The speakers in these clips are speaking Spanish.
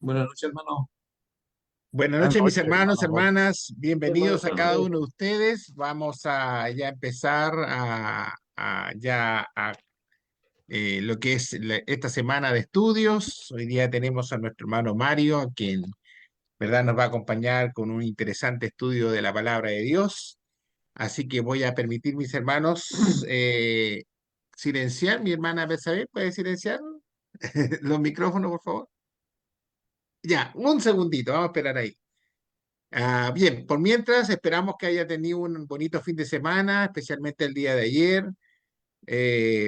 Buenas noches, hermano. Buenas Buenas noches, mis noches, hermanos, hermano Jorge. hermanas. Buenas Bienvenidos a cada tardes. uno de ustedes. Vamos a ya empezar lo que es esta semana de estudios. Hoy día tenemos a nuestro hermano Mario, a quien, verdad, nos va a acompañar con un interesante estudio de la palabra de Dios. Así que voy a permitir, mis hermanos, silenciar. Mi hermana Betsabé, ¿puede silenciar los micrófonos, por favor? Ya, un segundito, vamos a esperar ahí. Bien, por mientras esperamos que haya tenido un bonito fin de semana, especialmente el día de ayer,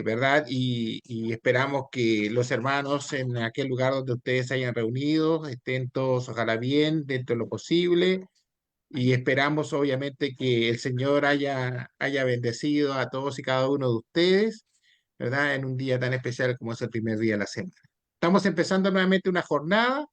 ¿verdad? Y esperamos que los hermanos en aquel lugar donde ustedes se hayan reunido estén todos, ojalá bien, dentro de lo posible. Y esperamos, obviamente, que el Señor haya bendecido a todos y cada uno de ustedes, ¿verdad? En un día tan especial como es el primer día de la semana. Estamos empezando nuevamente una jornada.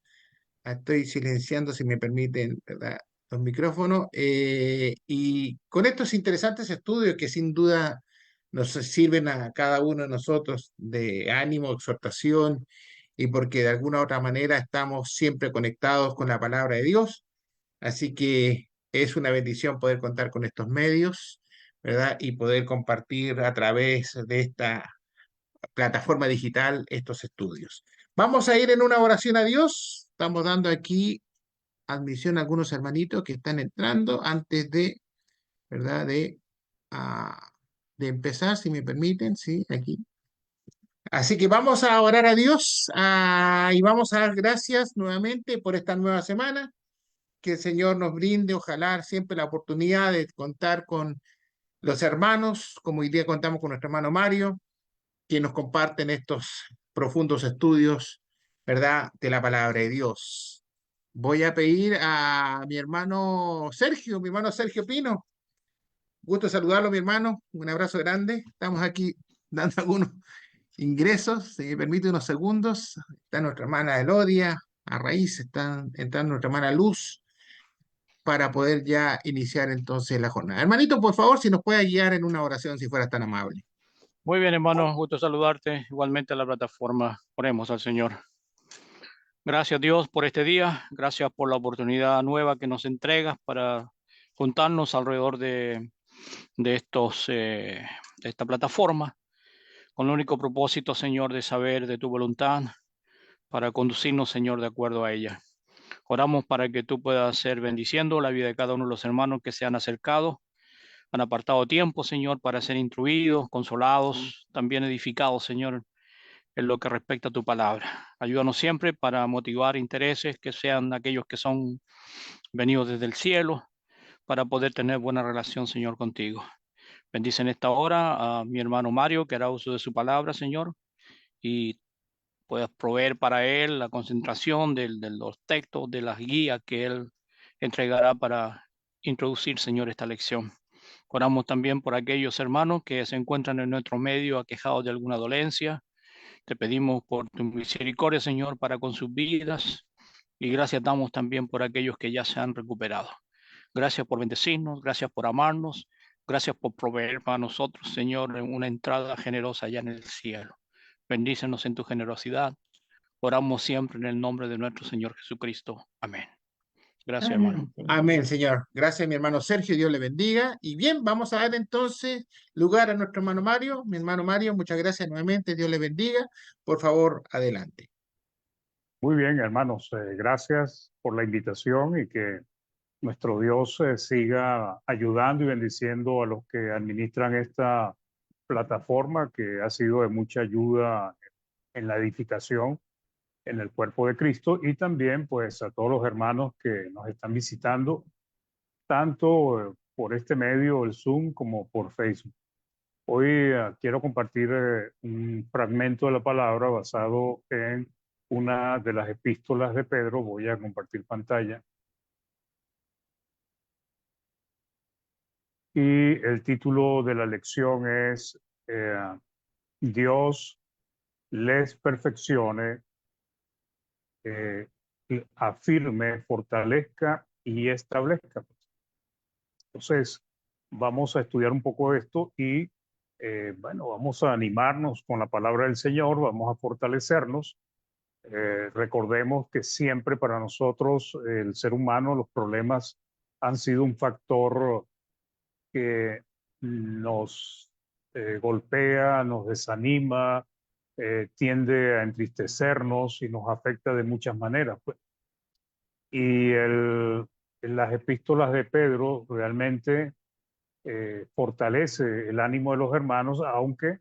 Estoy silenciando, si me permiten, ¿verdad? Los micrófonos. Y con estos interesantes estudios que sin duda nos sirven a cada uno de nosotros de ánimo, exhortación, y porque de alguna u otra manera estamos siempre conectados con la palabra de Dios. Así que es una bendición poder contar con estos medios, ¿verdad? Y poder compartir a través de esta plataforma digital estos estudios. Vamos a ir en una oración a Dios. Estamos dando aquí admisión a algunos hermanitos que están entrando antes de, ¿verdad? Ah, de empezar, si me permiten, sí, aquí. Así que vamos a orar a Dios, y vamos a dar gracias nuevamente por esta nueva semana. Que el Señor nos brinde, ojalá, siempre la oportunidad de contar con los hermanos, como hoy día contamos con nuestro hermano Mario, que nos comparten estos profundos estudios, ¿verdad?, de la palabra de Dios. Voy a pedir a mi hermano Sergio Pino. Gusto saludarlo, mi hermano. Un abrazo grande. Estamos aquí dando algunos ingresos. Si me permite unos segundos. Está nuestra hermana Elodia. A raíz está entrando nuestra hermana Luz para poder ya iniciar entonces la jornada. Hermanito, por favor, si nos puede guiar en una oración, si fueras tan amable. Muy bien, hermano, gusto saludarte. Igualmente a la plataforma. Oremos al Señor. Gracias, Dios, por este día. Gracias por la oportunidad nueva que nos entregas para juntarnos alrededor de esta plataforma, con el único propósito, Señor, de saber de tu voluntad, para conducirnos, Señor, de acuerdo a ella. Oramos para que tú puedas ser bendiciendo la vida de cada uno de los hermanos que se han acercado, han apartado tiempo, Señor, para ser instruidos, consolados, también edificados, Señor, en lo que respecta a tu palabra. Ayúdanos siempre para motivar intereses que sean aquellos que son venidos desde el cielo, para poder tener buena relación, Señor, contigo. Bendice en esta hora a mi hermano Mario, que hará uso de su palabra, Señor, y puedas proveer para él la concentración de los textos, de las guías que él entregará para introducir, Señor, esta lección. Oramos también por aquellos hermanos que se encuentran en nuestro medio aquejados de alguna dolencia. Te pedimos por tu misericordia, Señor, para con sus vidas, y gracias damos también por aquellos que ya se han recuperado. Gracias por bendecirnos, gracias por amarnos, gracias por proveer para nosotros, Señor, una entrada generosa allá en el cielo. Bendícenos en tu generosidad. Oramos siempre en el nombre de nuestro Señor Jesucristo. Amén. Gracias, hermano. Amén, Señor. Gracias, mi hermano Sergio. Dios le bendiga. Y bien, vamos a dar entonces lugar a nuestro hermano Mario. Mi hermano Mario, muchas gracias nuevamente. Dios le bendiga. Por favor, adelante. Muy bien, hermanos, gracias por la invitación y que nuestro Dios siga ayudando y bendiciendo a los que administran esta plataforma que ha sido de mucha ayuda en la edificación en el cuerpo de Cristo y también pues a todos los hermanos que nos están visitando tanto por este medio, el Zoom, como por Facebook. Hoy quiero compartir un fragmento de la palabra basado en una de las epístolas de Pedro. Voy a compartir pantalla. Y el título de la lección es Dios les perfeccione, eh, afirme, fortalezca y establezca. Entonces, vamos a estudiar un poco esto y, bueno, vamos a animarnos con la palabra del Señor, vamos a fortalecernos Recordemos que siempre para nosotros, el ser humano, los problemas han sido un factor que nos golpea, nos desanima, tiende a entristecernos y nos afecta de muchas maneras, pues. Y en las epístolas de Pedro realmente fortalece el ánimo de los hermanos, aunque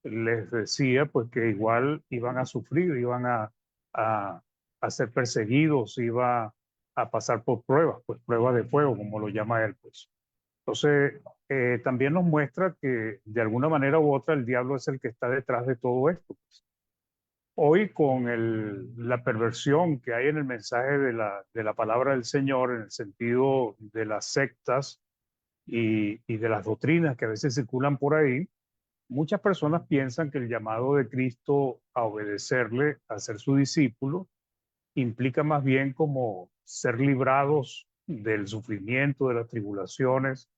les decía pues que igual iban a sufrir, iban a, a ser perseguidos, iba a pasar por pruebas, pues pruebas de fuego, como lo llama él, pues. Entonces, también nos muestra que de alguna manera u otra el diablo es el que está detrás de todo esto, pues. Hoy con la perversión que hay en el mensaje de la palabra del Señor, en el sentido de las sectas y de las doctrinas que a veces circulan por ahí, muchas personas piensan que el llamado de Cristo a obedecerle, a ser su discípulo, implica más bien como ser librados del sufrimiento, de las tribulaciones,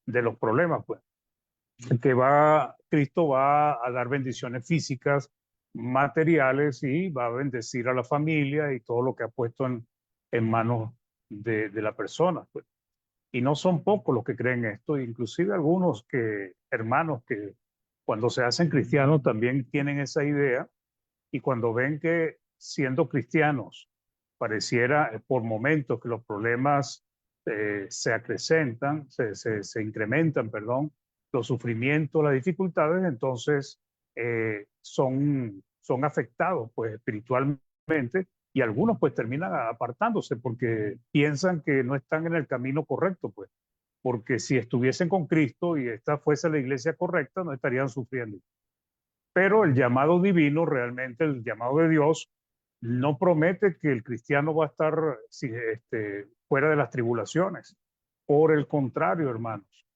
de los problemas, pues. Que Cristo va a dar bendiciones físicas, materiales y va a bendecir a la familia y todo lo que ha puesto en manos de la persona, pues. Y no son pocos los que creen esto, inclusive algunos hermanos que cuando se hacen cristianos también tienen esa idea y cuando ven que siendo cristianos pareciera por momentos que los problemas se acrecentan, se incrementan, perdón, los sufrimientos, las dificultades, entonces son afectados pues espiritualmente y algunos pues terminan apartándose porque piensan que no están en el camino correcto, pues, porque si estuviesen con Cristo y esta fuese la iglesia correcta, no estarían sufriendo. Pero el llamado divino, realmente el llamado de Dios, no promete que el cristiano va a estar fuera de las tribulaciones. Por el contrario, hermanos,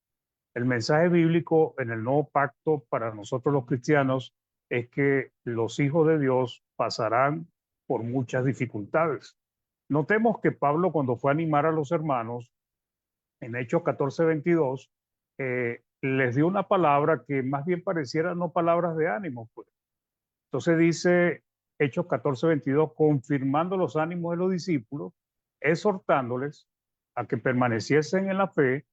el mensaje bíblico en el nuevo pacto para nosotros los cristianos es que los hijos de Dios pasarán por muchas dificultades. Notemos que Pablo, cuando fue a animar a los hermanos, en Hechos 14:22, les dio una palabra que más bien pareciera no palabras de ánimo, pues. Entonces dice Hechos 14:22, confirmando los ánimos de los discípulos, exhortándoles a que permaneciesen en la fe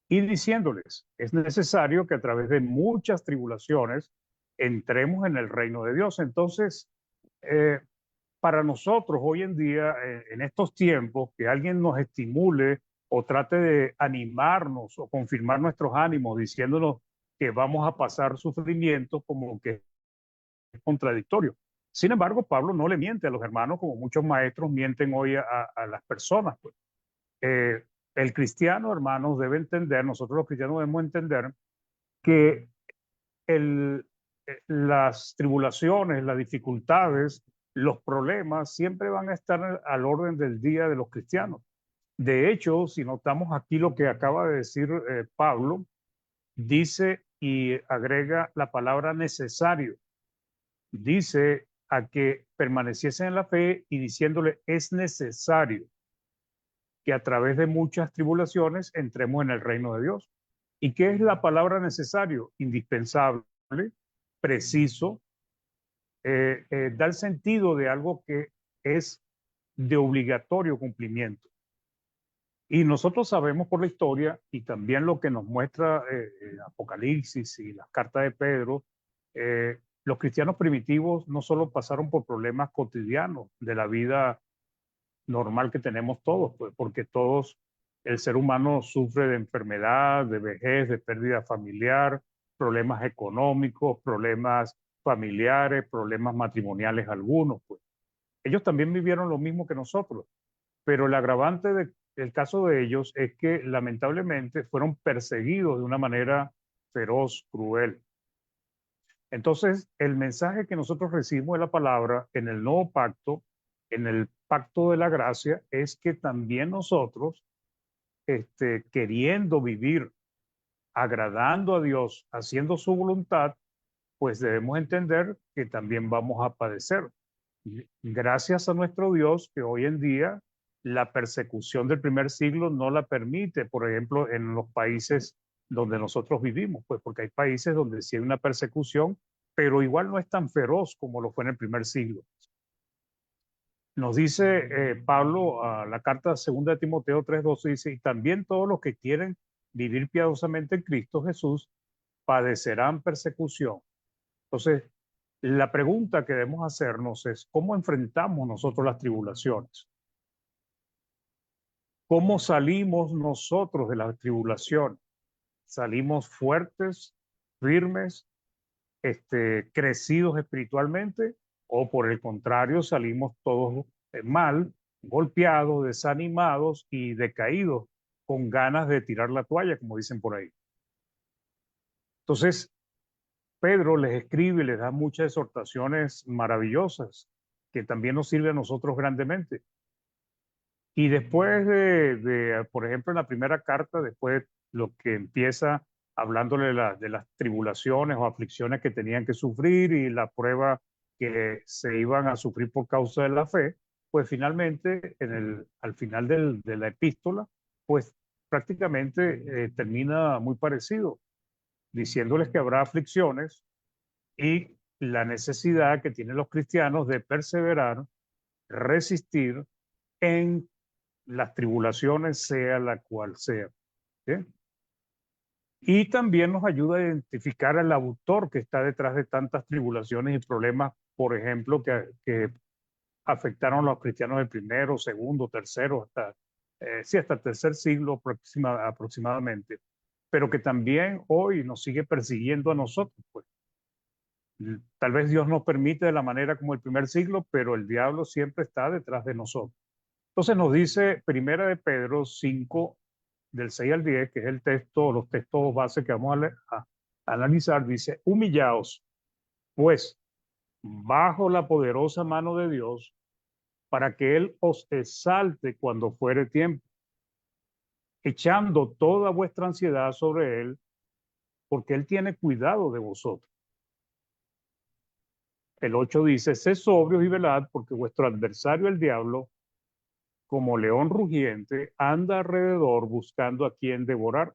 y diciéndoles, es necesario que a través de muchas tribulaciones entremos en el reino de Dios. Entonces, eh, para nosotros hoy en día, en estos tiempos, que alguien nos estimule o trate de animarnos o confirmar nuestros ánimos diciéndonos que vamos a pasar sufrimiento, como que es contradictorio. Sin embargo, Pablo no le miente a los hermanos como muchos maestros mienten hoy a las personas, pues. El cristiano, hermanos, debe entender, nosotros los cristianos debemos entender que las tribulaciones, las dificultades, los problemas siempre van a estar al orden del día de los cristianos. De hecho, si notamos aquí lo que acaba de decir Pablo, dice y agrega la palabra necesario. Dice a que permaneciesen en la fe y diciéndole es necesario que a través de muchas tribulaciones entremos en el reino de Dios. ¿Y qué es la palabra necesario? Indispensable, preciso, da el sentido de algo que es de obligatorio cumplimiento. Y nosotros sabemos por la historia y también lo que nos muestra Apocalipsis y las cartas de Pedro, los cristianos primitivos no solo pasaron por problemas cotidianos de la vida normal que tenemos todos, pues, porque todos, el ser humano sufre de enfermedad, de vejez, de pérdida familiar, problemas económicos, problemas familiares, problemas matrimoniales algunos, pues. Ellos también vivieron lo mismo que nosotros, pero el agravante del caso de ellos es que lamentablemente fueron perseguidos de una manera feroz, cruel. Entonces, el mensaje que nosotros recibimos de la palabra en el nuevo pacto, en el pacto de la gracia, es que también nosotros, queriendo vivir, agradando a Dios, haciendo su voluntad, pues debemos entender que también vamos a padecer. Gracias a nuestro Dios que hoy en día la persecución del primer siglo no la permite, por ejemplo, en los países donde nosotros vivimos, pues porque hay países donde sí hay una persecución, pero igual no es tan feroz como lo fue en el primer siglo. Nos dice Pablo, a la carta segunda de Timoteo 3:12, dice, y también todos los que quieren vivir piadosamente en Cristo Jesús padecerán persecución. Entonces, la pregunta que debemos hacernos es, ¿cómo enfrentamos nosotros las tribulaciones? ¿Cómo salimos nosotros de las tribulaciones? ¿Salimos fuertes, firmes, crecidos espiritualmente? ¿O por el contrario, salimos todos mal, golpeados, desanimados y decaídos, con ganas de tirar la toalla, como dicen por ahí? Entonces, Pedro les escribe y les da muchas exhortaciones maravillosas que también nos sirven a nosotros grandemente. Y después por ejemplo, en la primera carta, después lo que empieza hablándole de las tribulaciones o aflicciones que tenían que sufrir y la prueba que se iban a sufrir por causa de la fe, pues finalmente, al final de la epístola, pues prácticamente termina muy parecido, diciéndoles que habrá aflicciones y la necesidad que tienen los cristianos de perseverar, resistir en las tribulaciones, sea la cual sea. ¿Sí? Y también nos ayuda a identificar al autor que está detrás de tantas tribulaciones y problemas, por ejemplo, que afectaron a los cristianos del primero, segundo, tercero, hasta el tercer siglo aproximadamente, pero que también hoy nos sigue persiguiendo a nosotros. Pues. Tal vez Dios nos permite de la manera como el primer siglo, pero el diablo siempre está detrás de nosotros. Entonces nos dice Primera de Pedro 5, del 6 al 10, que es el texto, los textos base que vamos a analizar, dice, humillaos, pues, bajo la poderosa mano de Dios, para que Él os exalte cuando fuere tiempo, echando toda vuestra ansiedad sobre Él, porque Él tiene cuidado de vosotros. El 8 dice, sed sobrios y velad, porque vuestro adversario, el diablo, como león rugiente, anda alrededor buscando a quien devorar,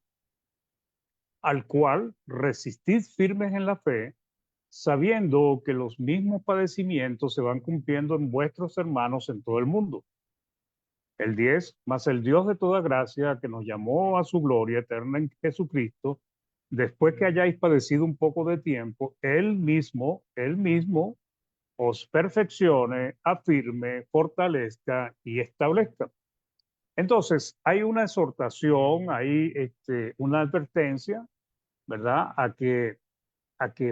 al cual resistid firmes en la fe, sabiendo que los mismos padecimientos se van cumpliendo en vuestros hermanos en todo el mundo. El 10, mas el Dios de toda gracia, que nos llamó a su gloria eterna en Jesucristo, después que hayáis padecido un poco de tiempo, Él mismo os perfeccione, afirme, fortalezca y establezca. Entonces, hay una exhortación, hay una advertencia, ¿verdad? A que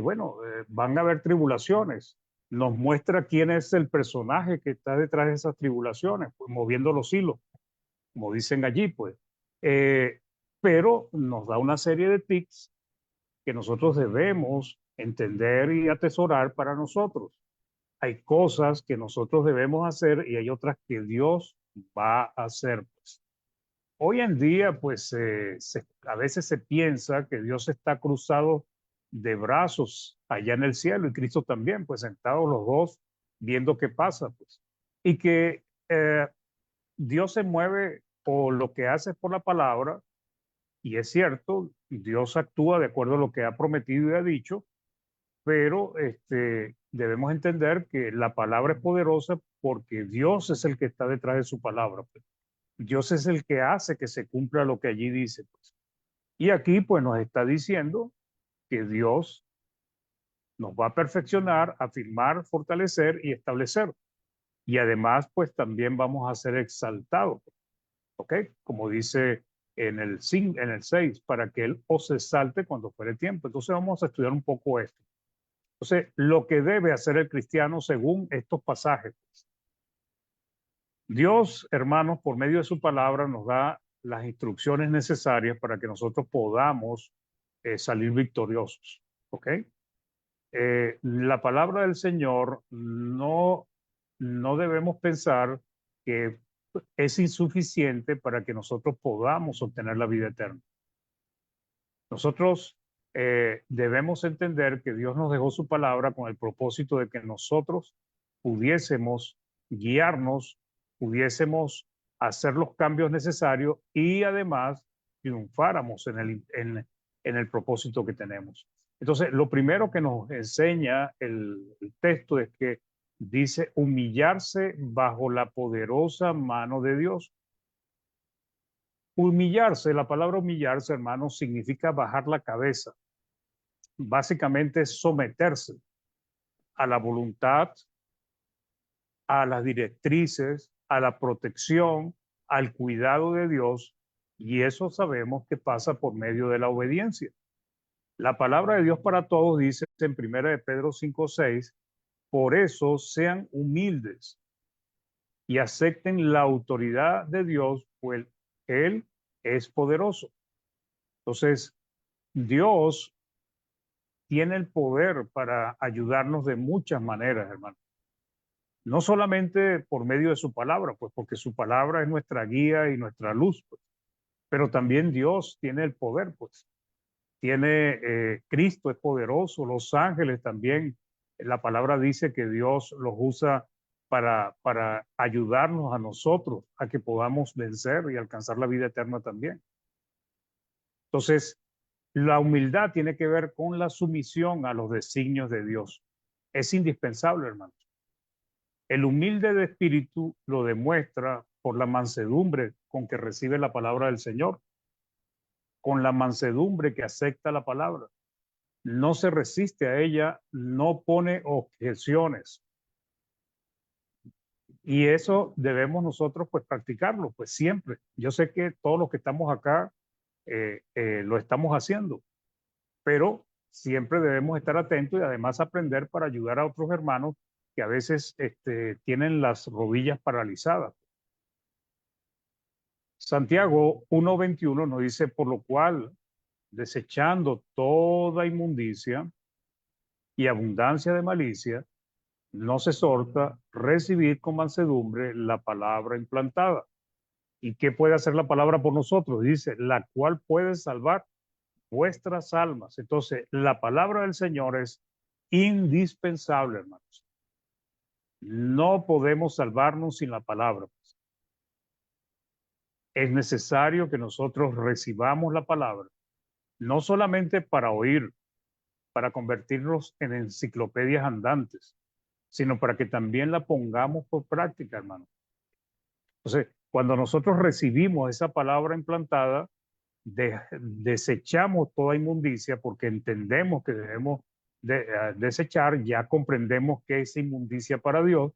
bueno, van a haber tribulaciones. Nos muestra quién es el personaje que está detrás de esas tribulaciones, pues, moviendo los hilos, como dicen allí, pues. Eh, pero nos da una serie de tips que nosotros debemos entender y atesorar para nosotros. Hay cosas que nosotros debemos hacer y hay otras que Dios va a hacer, pues. Hoy en día, pues a veces se piensa que Dios está cruzado de brazos allá en el cielo y Cristo también, pues sentados los dos viendo qué pasa, pues. Y que Dios se mueve o lo que hace es por la palabra, y es cierto, Dios actúa de acuerdo a lo que ha prometido y ha dicho, pero debemos entender que la palabra es poderosa porque Dios es el que está detrás de su palabra, pues. Dios es el que hace que se cumpla lo que allí dice, pues. Y aquí pues nos está diciendo que Dios nos va a perfeccionar, afirmar, fortalecer y establecer. Y además pues también vamos a ser exaltados, ¿ok? Como dice en el 6, para que Él os exalte cuando fuere tiempo. Entonces vamos a estudiar un poco esto. Entonces, lo que debe hacer el cristiano según estos pasajes. Dios, hermanos, por medio de su palabra nos da las instrucciones necesarias para que nosotros podamos salir victoriosos. ¿Ok? La palabra del Señor no debemos pensar que es insuficiente para que nosotros podamos obtener la vida eterna. Nosotros debemos entender que Dios nos dejó su palabra con el propósito de que nosotros pudiésemos guiarnos, pudiésemos hacer los cambios necesarios y además triunfáramos en el propósito que tenemos. Entonces, lo primero que nos enseña el texto es que dice humillarse bajo la poderosa mano de Dios. Humillarse, la palabra humillarse, hermanos, significa bajar la cabeza. Básicamente es someterse a la voluntad, a las directrices, a la protección, al cuidado de Dios, y eso sabemos que pasa por medio de la obediencia. La palabra de Dios para todos dice en 1 de Pedro 5:6, por eso sean humildes y acepten la autoridad de Dios, pues Él es poderoso. Entonces, Dios tiene el poder para ayudarnos de muchas maneras, hermano. No solamente por medio de su palabra, pues porque su palabra es nuestra guía y nuestra luz, pues, pero también Dios tiene el poder, pues. Cristo es poderoso, los ángeles también. La palabra dice que Dios los usa para ayudarnos a nosotros a que podamos vencer y alcanzar la vida eterna también. Entonces, la humildad tiene que ver con la sumisión a los designios de Dios. Es indispensable, hermanos. El humilde de espíritu lo demuestra por la mansedumbre con que recibe la palabra del Señor, con la mansedumbre que acepta la palabra. No se resiste a ella, no pone objeciones. Y eso debemos nosotros pues practicarlo, pues siempre. Yo sé que todos los que estamos acá lo estamos haciendo, pero siempre debemos estar atentos y además aprender para ayudar a otros hermanos que a veces tienen las rodillas paralizadas. Santiago 1:21 nos dice, por lo cual, desechando toda inmundicia y abundancia de malicia, no se exhorta recibir con mansedumbre la palabra implantada. ¿Y qué puede hacer la palabra por nosotros? Dice, la cual puede salvar vuestras almas. Entonces, la palabra del Señor es indispensable, hermanos. No podemos salvarnos sin la palabra. Es necesario que nosotros recibamos la palabra, no solamente para oír, para convertirnos en enciclopedias andantes, sino para que también la pongamos por práctica, hermano. Entonces, cuando nosotros recibimos esa palabra implantada, desechamos toda inmundicia porque entendemos que debemos desechar, ya comprendemos qué es inmundicia para Dios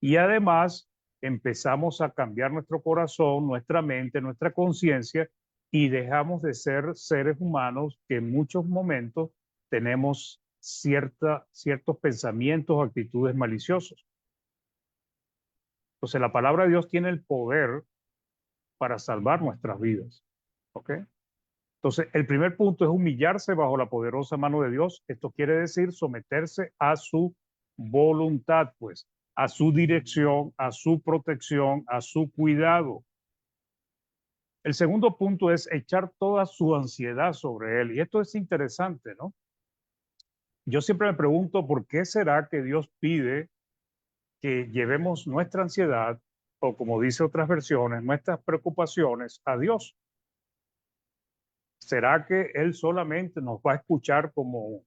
y además empezamos a cambiar nuestro corazón, nuestra mente, nuestra conciencia y dejamos de ser seres humanos que en muchos momentos tenemos ciertos pensamientos o actitudes maliciosos. Entonces la palabra de Dios tiene el poder para salvar nuestras vidas. ¿Ok? Entonces, el primer punto es humillarse bajo la poderosa mano de Dios. Esto quiere decir someterse a su voluntad, pues, a su dirección, a su protección, a su cuidado. El segundo punto es echar toda su ansiedad sobre él. Y esto es interesante, ¿no? Yo siempre me pregunto por qué será que Dios pide que llevemos nuestra ansiedad, o como dice otras versiones, nuestras preocupaciones a Dios. ¿Será que Él solamente nos va a escuchar como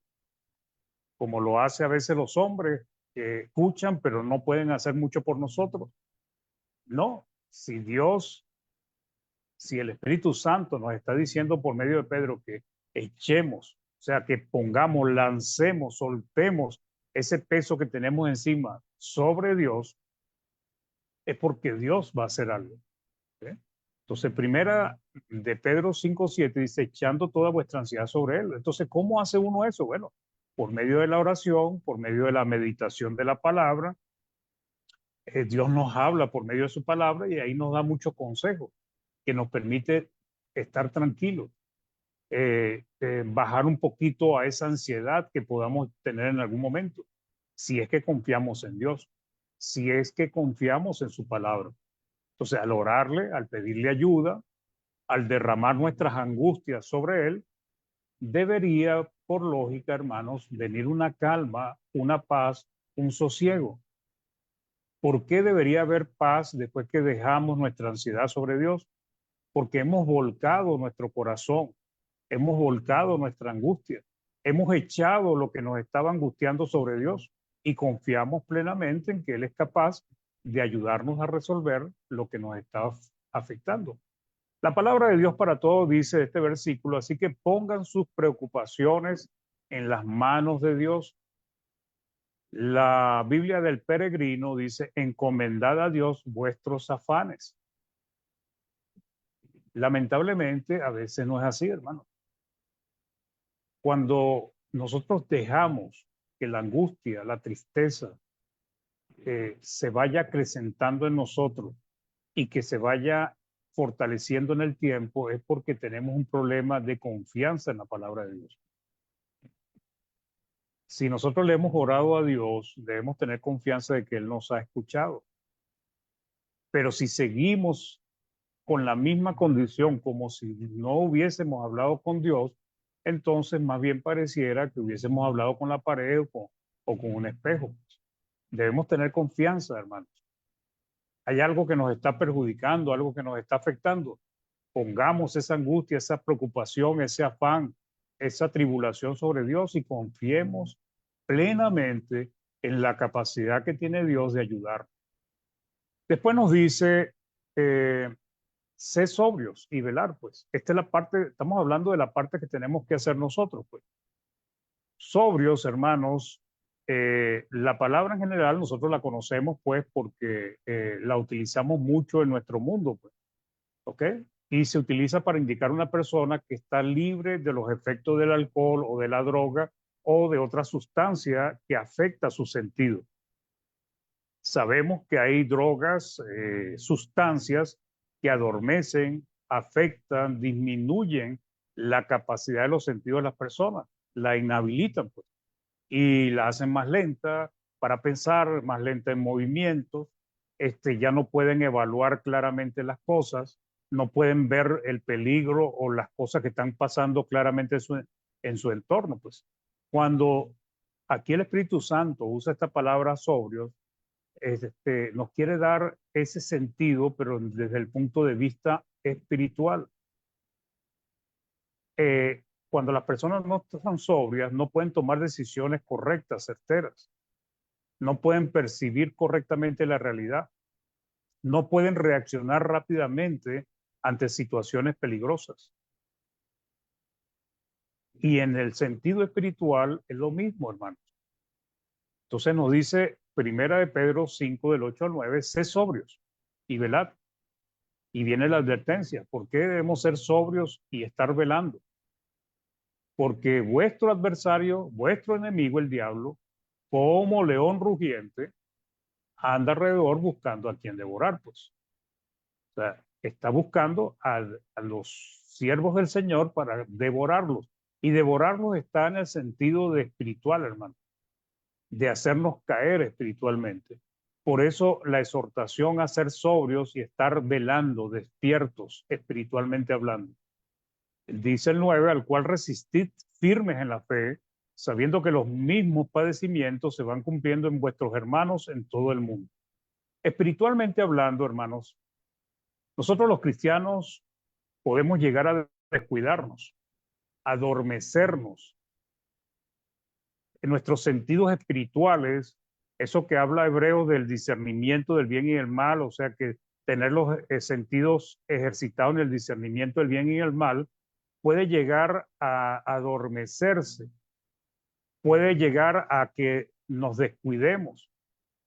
lo hace a veces los hombres, que escuchan pero no pueden hacer mucho por nosotros? No, si el Espíritu Santo nos está diciendo por medio de Pedro que echemos, o sea, que pongamos, lancemos, soltemos ese peso que tenemos encima sobre Dios, es porque Dios va a hacer algo. ¿Eh? Entonces, primera de Pedro 5:7 dice, echando toda vuestra ansiedad sobre él. Entonces, ¿cómo hace uno eso? Bueno, por medio de la oración, por medio de la meditación de la palabra. Dios nos habla por medio de su palabra y ahí nos da muchos consejos que nos permite estar tranquilos, bajar un poquito a esa ansiedad que podamos tener en algún momento, si es que confiamos en Dios, si es que confiamos en su palabra. Entonces, al orarle, al pedirle ayuda, al derramar nuestras angustias sobre él, debería, por lógica, hermanos, venir una calma, una paz, un sosiego. ¿Por qué debería haber paz después que dejamos nuestra ansiedad sobre Dios? Porque hemos volcado nuestro corazón, hemos volcado nuestra angustia, hemos echado lo que nos estaba angustiando sobre Dios y confiamos plenamente en que Él es capaz de ayudarnos a resolver lo que nos está afectando. La palabra de Dios para todos dice este versículo, así que pongan sus preocupaciones en las manos de Dios. La Biblia del Peregrino dice, encomendad a Dios vuestros afanes. Lamentablemente, a veces no es así, hermano. Cuando nosotros dejamos que la angustia, la tristeza, se vaya acrecentando en nosotros y que se vaya fortaleciendo en el tiempo, es porque tenemos un problema de confianza en la palabra de Dios. Si nosotros le hemos orado a Dios, debemos tener confianza de que Él nos ha escuchado. Pero si seguimos con la misma condición, como si no hubiésemos hablado con Dios, entonces más bien pareciera que hubiésemos hablado con la pared o con un espejo. Debemos tener confianza, hermanos. Hay algo que nos está perjudicando, algo que nos está afectando. Pongamos esa angustia, esa preocupación, ese afán, esa tribulación sobre Dios y confiemos plenamente en la capacidad que tiene Dios de ayudar. Después nos dice, sé sobrios y velar, pues. Esta es la parte, estamos hablando de la parte que tenemos que hacer nosotros, pues. Sobrios, hermanos, la palabra en general nosotros la conocemos, pues, porque la utilizamos mucho en nuestro mundo, pues. ¿Ok? Y se utiliza para indicar una persona que está libre de los efectos del alcohol o de la droga o de otra sustancia que afecta su sentido. Sabemos que hay drogas, sustancias que adormecen, afectan, disminuyen la capacidad de los sentidos de las personas, la inhabilitan, pues, y la hacen más lenta para pensar, más lenta en movimientos, ya no pueden evaluar claramente las cosas, no pueden ver el peligro o las cosas que están pasando claramente en su entorno, pues. Cuando aquí el Espíritu Santo usa esta palabra sobrios, nos quiere dar ese sentido, pero desde el punto de vista espiritual. Cuando las personas no están sobrias, no pueden tomar decisiones correctas, certeras, no pueden percibir correctamente la realidad, no pueden reaccionar rápidamente ante situaciones peligrosas. Y en el sentido espiritual es lo mismo, hermanos. Entonces nos dice Primera de Pedro 5, del 8 al 9, sé sobrios y velad. Y viene la advertencia, ¿por qué debemos ser sobrios y estar velando? Porque vuestro adversario, vuestro enemigo, el diablo, como león rugiente, anda alrededor buscando a quien devorar, pues. O sea, está buscando a los siervos del Señor para devorarlos. Y devorarlos está en el sentido de espiritual, hermano, de hacernos caer espiritualmente. Por eso la exhortación a ser sobrios y estar velando, despiertos, espiritualmente hablando. Dice el 9, al cual resistid firmes en la fe, sabiendo que los mismos padecimientos se van cumpliendo en vuestros hermanos en todo el mundo. Espiritualmente hablando, hermanos, nosotros los cristianos podemos llegar a descuidarnos, a adormecernos en nuestros sentidos espirituales, eso que habla Hebreos del discernimiento del bien y del mal, o sea que tener los sentidos ejercitados en el discernimiento del bien y el mal, puede llegar a adormecerse, puede llegar a que nos descuidemos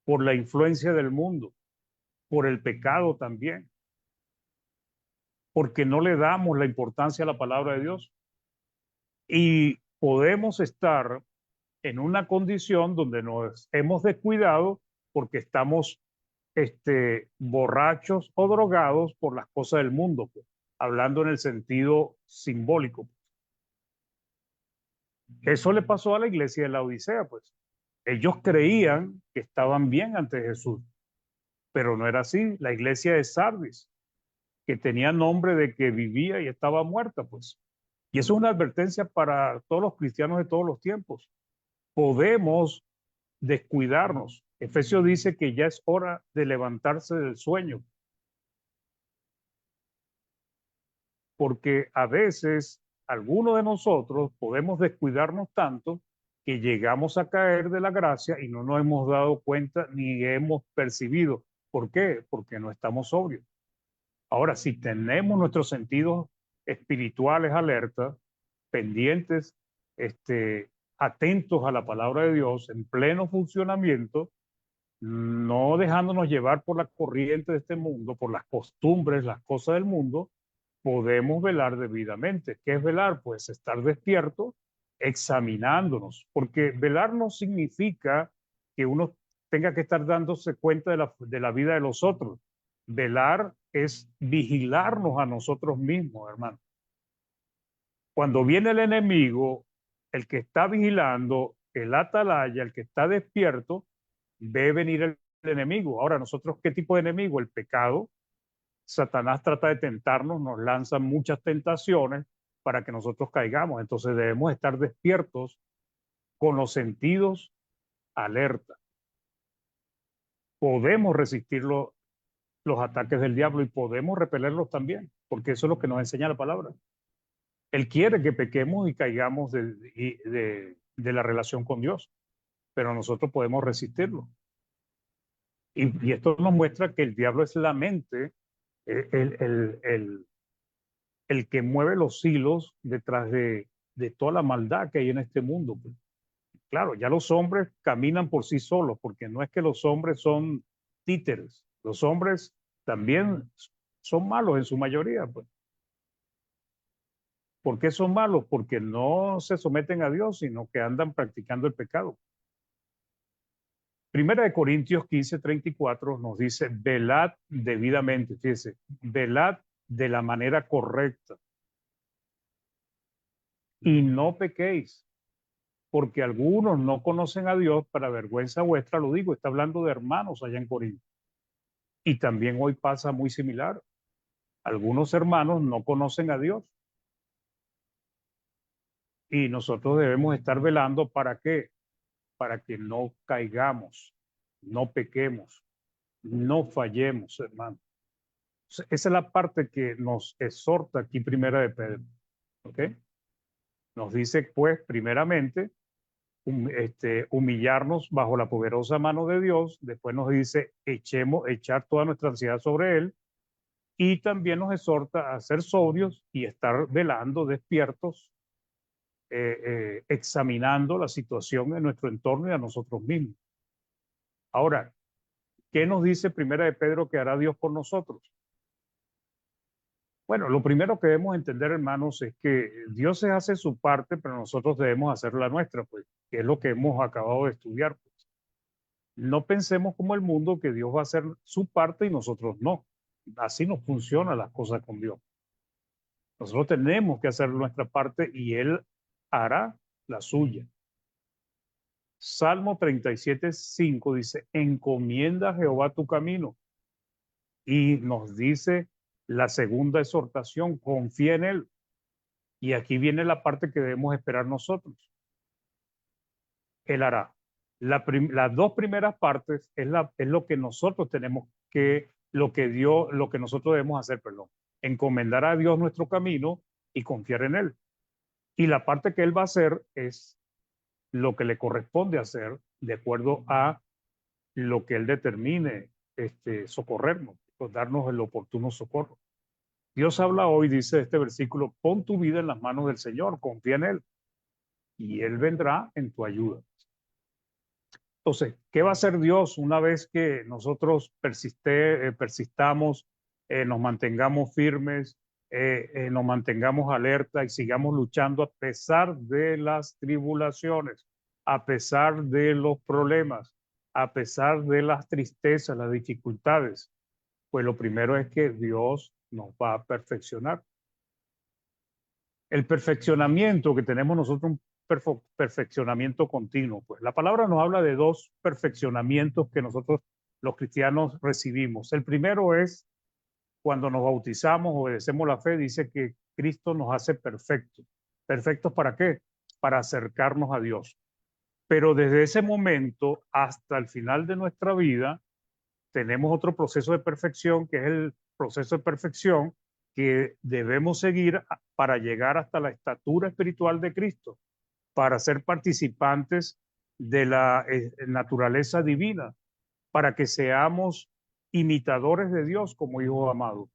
por la influencia del mundo, por el pecado también, porque no le damos la importancia a la palabra de Dios. Y podemos estar en una condición donde nos hemos descuidado porque estamos borrachos o drogados por las cosas del mundo, pues, hablando en el sentido simbólico. Eso le pasó a la iglesia de la Odisea, pues. Ellos creían que estaban bien ante Jesús, pero no era así. La iglesia de Sardis, que tenía nombre de que vivía y estaba muerta, pues. Y eso es una advertencia para todos los cristianos de todos los tiempos. Podemos descuidarnos. Efesios dice que ya es hora de levantarse del sueño, porque a veces algunos de nosotros podemos descuidarnos tanto que llegamos a caer de la gracia y no nos hemos dado cuenta ni hemos percibido. ¿Por qué? Porque no estamos sobrios. Ahora, si tenemos nuestros sentidos espirituales alerta, pendientes, atentos a la palabra de Dios, en pleno funcionamiento, no dejándonos llevar por la corriente de este mundo, por las costumbres, las cosas del mundo, podemos velar debidamente. ¿Qué es velar? Pues estar despierto, examinándonos, porque velar no significa que uno tenga que estar dándose cuenta de la vida de los otros. Velar es vigilarnos a nosotros mismos, hermano. Cuando viene el enemigo, el que está vigilando, el atalaya, el que está despierto, ve venir el enemigo. Ahora, nosotros, ¿qué tipo de enemigo? El pecado. Satanás trata de tentarnos, nos lanza muchas tentaciones para que nosotros caigamos. Entonces debemos estar despiertos con los sentidos alerta. Podemos resistir los ataques del diablo y podemos repelerlos también, porque eso es lo que nos enseña la palabra. Él quiere que pequemos y caigamos de la relación con Dios, pero nosotros podemos resistirlo. Y esto nos muestra que el diablo es la mente, el que mueve los hilos detrás de toda la maldad que hay en este mundo. Claro, ya los hombres caminan por sí solos, porque no es que los hombres son títeres, los hombres también son malos en su mayoría. Pues. ¿Por qué son malos? Porque no se someten a Dios, sino que andan practicando el pecado. Primera de Corintios 15:34 nos dice, velad debidamente, fíjese, velad de la manera correcta y no pequéis, porque algunos no conocen a Dios, para vergüenza vuestra lo digo, está hablando de hermanos allá en Corinto. Y también hoy pasa muy similar. Algunos hermanos no conocen a Dios. Y nosotros debemos estar velando ¿para qué? Para que no caigamos, no pequemos, no fallemos, hermano. Esa es la parte que nos exhorta aquí Primera de Pedro. ¿Ok? Nos dice, pues, primeramente, humillarnos bajo la poderosa mano de Dios. Después nos dice, echar toda nuestra ansiedad sobre Él. Y también nos exhorta a ser sobrios y estar velando, despiertos, examinando la situación en nuestro entorno y a nosotros mismos. Ahora, ¿qué nos dice Primera de Pedro que hará Dios por nosotros? Bueno, lo primero que debemos entender, hermanos, es que Dios se hace su parte, pero nosotros debemos hacer la nuestra, pues, que es lo que hemos acabado de estudiar. Pues. No pensemos como el mundo que Dios va a hacer su parte y nosotros no. Así no funcionan las cosas con Dios. Nosotros tenemos que hacer nuestra parte y Él hará la suya. Salmo 37:5 dice, encomienda a Jehová tu camino. Y nos dice la segunda exhortación, confía en Él. Y aquí viene la parte que debemos esperar nosotros. Él hará. Las dos primeras partes es lo que nosotros tenemos que, lo que nosotros debemos hacer, perdón. Encomendar a Dios nuestro camino y confiar en Él. Y la parte que Él va a hacer es lo que le corresponde hacer de acuerdo a lo que Él determine socorrernos, pues darnos el oportuno socorro. Dios habla hoy, dice este versículo, pon tu vida en las manos del Señor, confía en Él y Él vendrá en tu ayuda. Entonces, ¿qué va a hacer Dios una vez que nosotros persistamos, nos mantengamos firmes, nos mantengamos alerta y sigamos luchando a pesar de las tribulaciones, a pesar de los problemas, a pesar de las tristezas, las dificultades? Pues lo primero es que Dios nos va a perfeccionar. El perfeccionamiento que tenemos nosotros, un perfeccionamiento continuo. Pues la palabra nos habla de dos perfeccionamientos que nosotros los cristianos recibimos. El primero es cuando nos bautizamos, obedecemos la fe, dice que Cristo nos hace perfectos. ¿Perfectos para qué? Para acercarnos a Dios. Pero desde ese momento hasta el final de nuestra vida, tenemos otro proceso de perfección, que es el proceso de perfección que debemos seguir para llegar hasta la estatura espiritual de Cristo. para ser participantes de la naturaleza divina, para que seamos imitadores de Dios como hijos amados,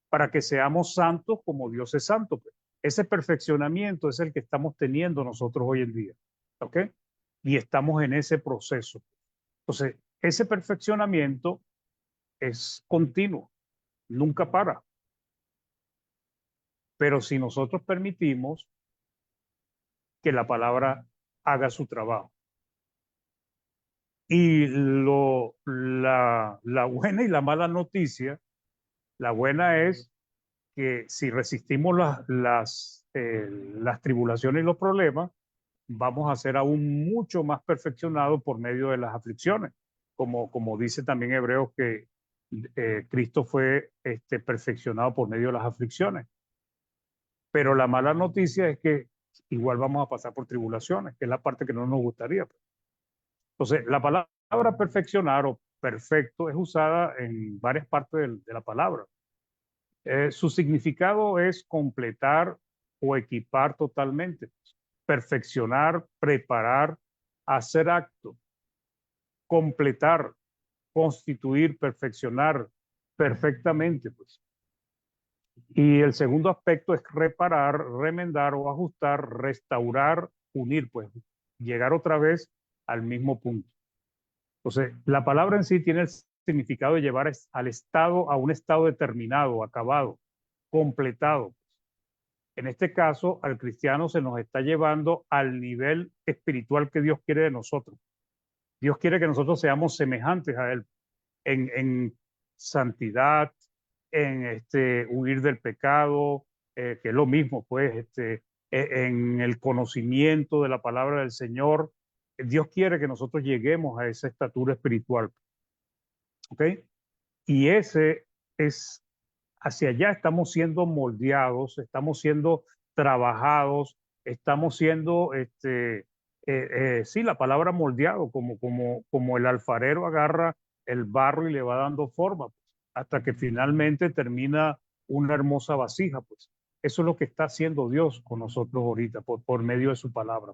para que seamos santos como Dios es santo. Ese perfeccionamiento es el que estamos teniendo nosotros hoy en día, ¿ok? Y estamos en ese proceso. Entonces, ese perfeccionamiento es continuo, nunca para. Pero si nosotros permitimos que la palabra haga su trabajo. Y la buena y la mala noticia, la buena es que si resistimos las tribulaciones y los problemas, vamos a ser aún mucho más perfeccionados por medio de las aflicciones. Como dice también Hebreos que Cristo fue perfeccionado por medio de las aflicciones. Pero la mala noticia es que igual vamos a pasar por tribulaciones, que es la parte que no nos gustaría. Entonces, la palabra perfeccionar o perfecto es usada en varias partes de la palabra. Su significado es completar o equipar totalmente, perfeccionar, preparar, hacer acto, completar, constituir, perfeccionar perfectamente, pues. Y el segundo aspecto es reparar, remendar o ajustar, restaurar, unir, pues llegar otra vez al mismo punto. Entonces, la palabra en sí tiene el significado de llevar a un estado determinado, acabado, completado. En este caso, al cristiano se nos está llevando al nivel espiritual que Dios quiere de nosotros. Dios quiere que nosotros seamos semejantes a Él en santidad, en huir del pecado, que es lo mismo, pues, en el conocimiento de la palabra del Señor. Dios quiere que nosotros lleguemos a esa estatura espiritual. ¿Ok? Y ese es, hacia allá estamos siendo moldeados, estamos siendo trabajados, estamos siendo, sí, la palabra moldeado, como el alfarero agarra el barro y le va dando forma, pues, hasta que finalmente termina una hermosa vasija, pues. Eso es lo que está haciendo Dios con nosotros ahorita, por medio de su palabra.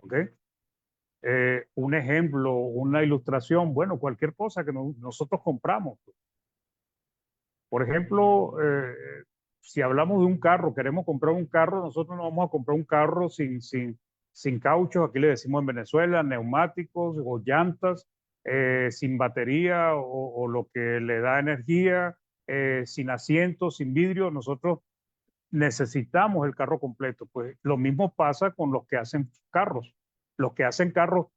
¿Ok? Un ejemplo, una ilustración, bueno, cualquier cosa que nosotros compramos. Pues. Por ejemplo, si hablamos de un carro, queremos comprar un carro, nosotros no vamos a comprar un carro sin cauchos, aquí le decimos en Venezuela, neumáticos o llantas, sin batería o lo que le da energía, sin asientos, sin vidrio. Nosotros necesitamos el carro completo. Pues lo mismo pasa con los que hacen carros. Los que hacen carros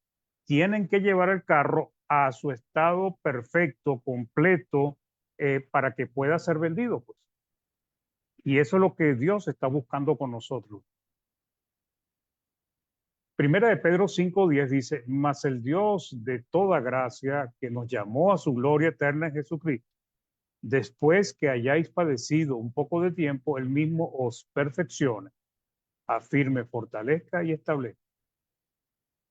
tienen que llevar el carro a su estado perfecto, completo, para que pueda ser vendido, pues. Y eso es lo que Dios está buscando con nosotros. Primera de Pedro 5:10 dice, mas el Dios de toda gracia que nos llamó a su gloria eterna en Jesucristo, después que hayáis padecido un poco de tiempo, él mismo os perfeccione, afirme, fortalezca y establezca.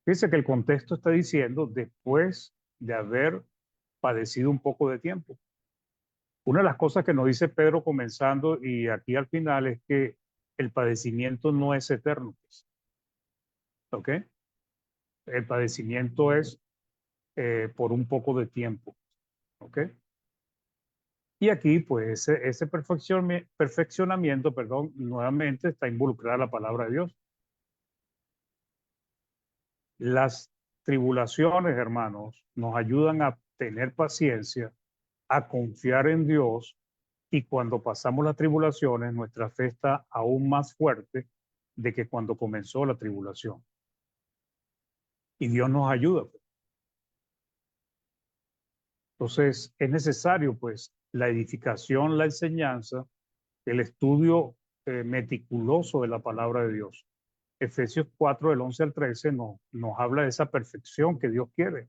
Dice que el contexto está diciendo después de haber padecido un poco de tiempo. Una de las cosas que nos dice Pedro comenzando y aquí al final es que el padecimiento no es eterno. ¿Ok? El padecimiento es por un poco de tiempo. ¿Ok? Y aquí, pues, ese perfeccionamiento, perdón, nuevamente está involucrada la palabra de Dios. Las tribulaciones, hermanos, nos ayudan a tener paciencia, a confiar en Dios, y cuando pasamos las tribulaciones, nuestra fe está aún más fuerte de que cuando comenzó la tribulación. Y Dios nos ayuda. Entonces, es necesario, pues, la edificación, la enseñanza, el estudio meticuloso de la palabra de Dios. Efesios 4, del 11 al 13, nos habla de esa perfección que Dios quiere.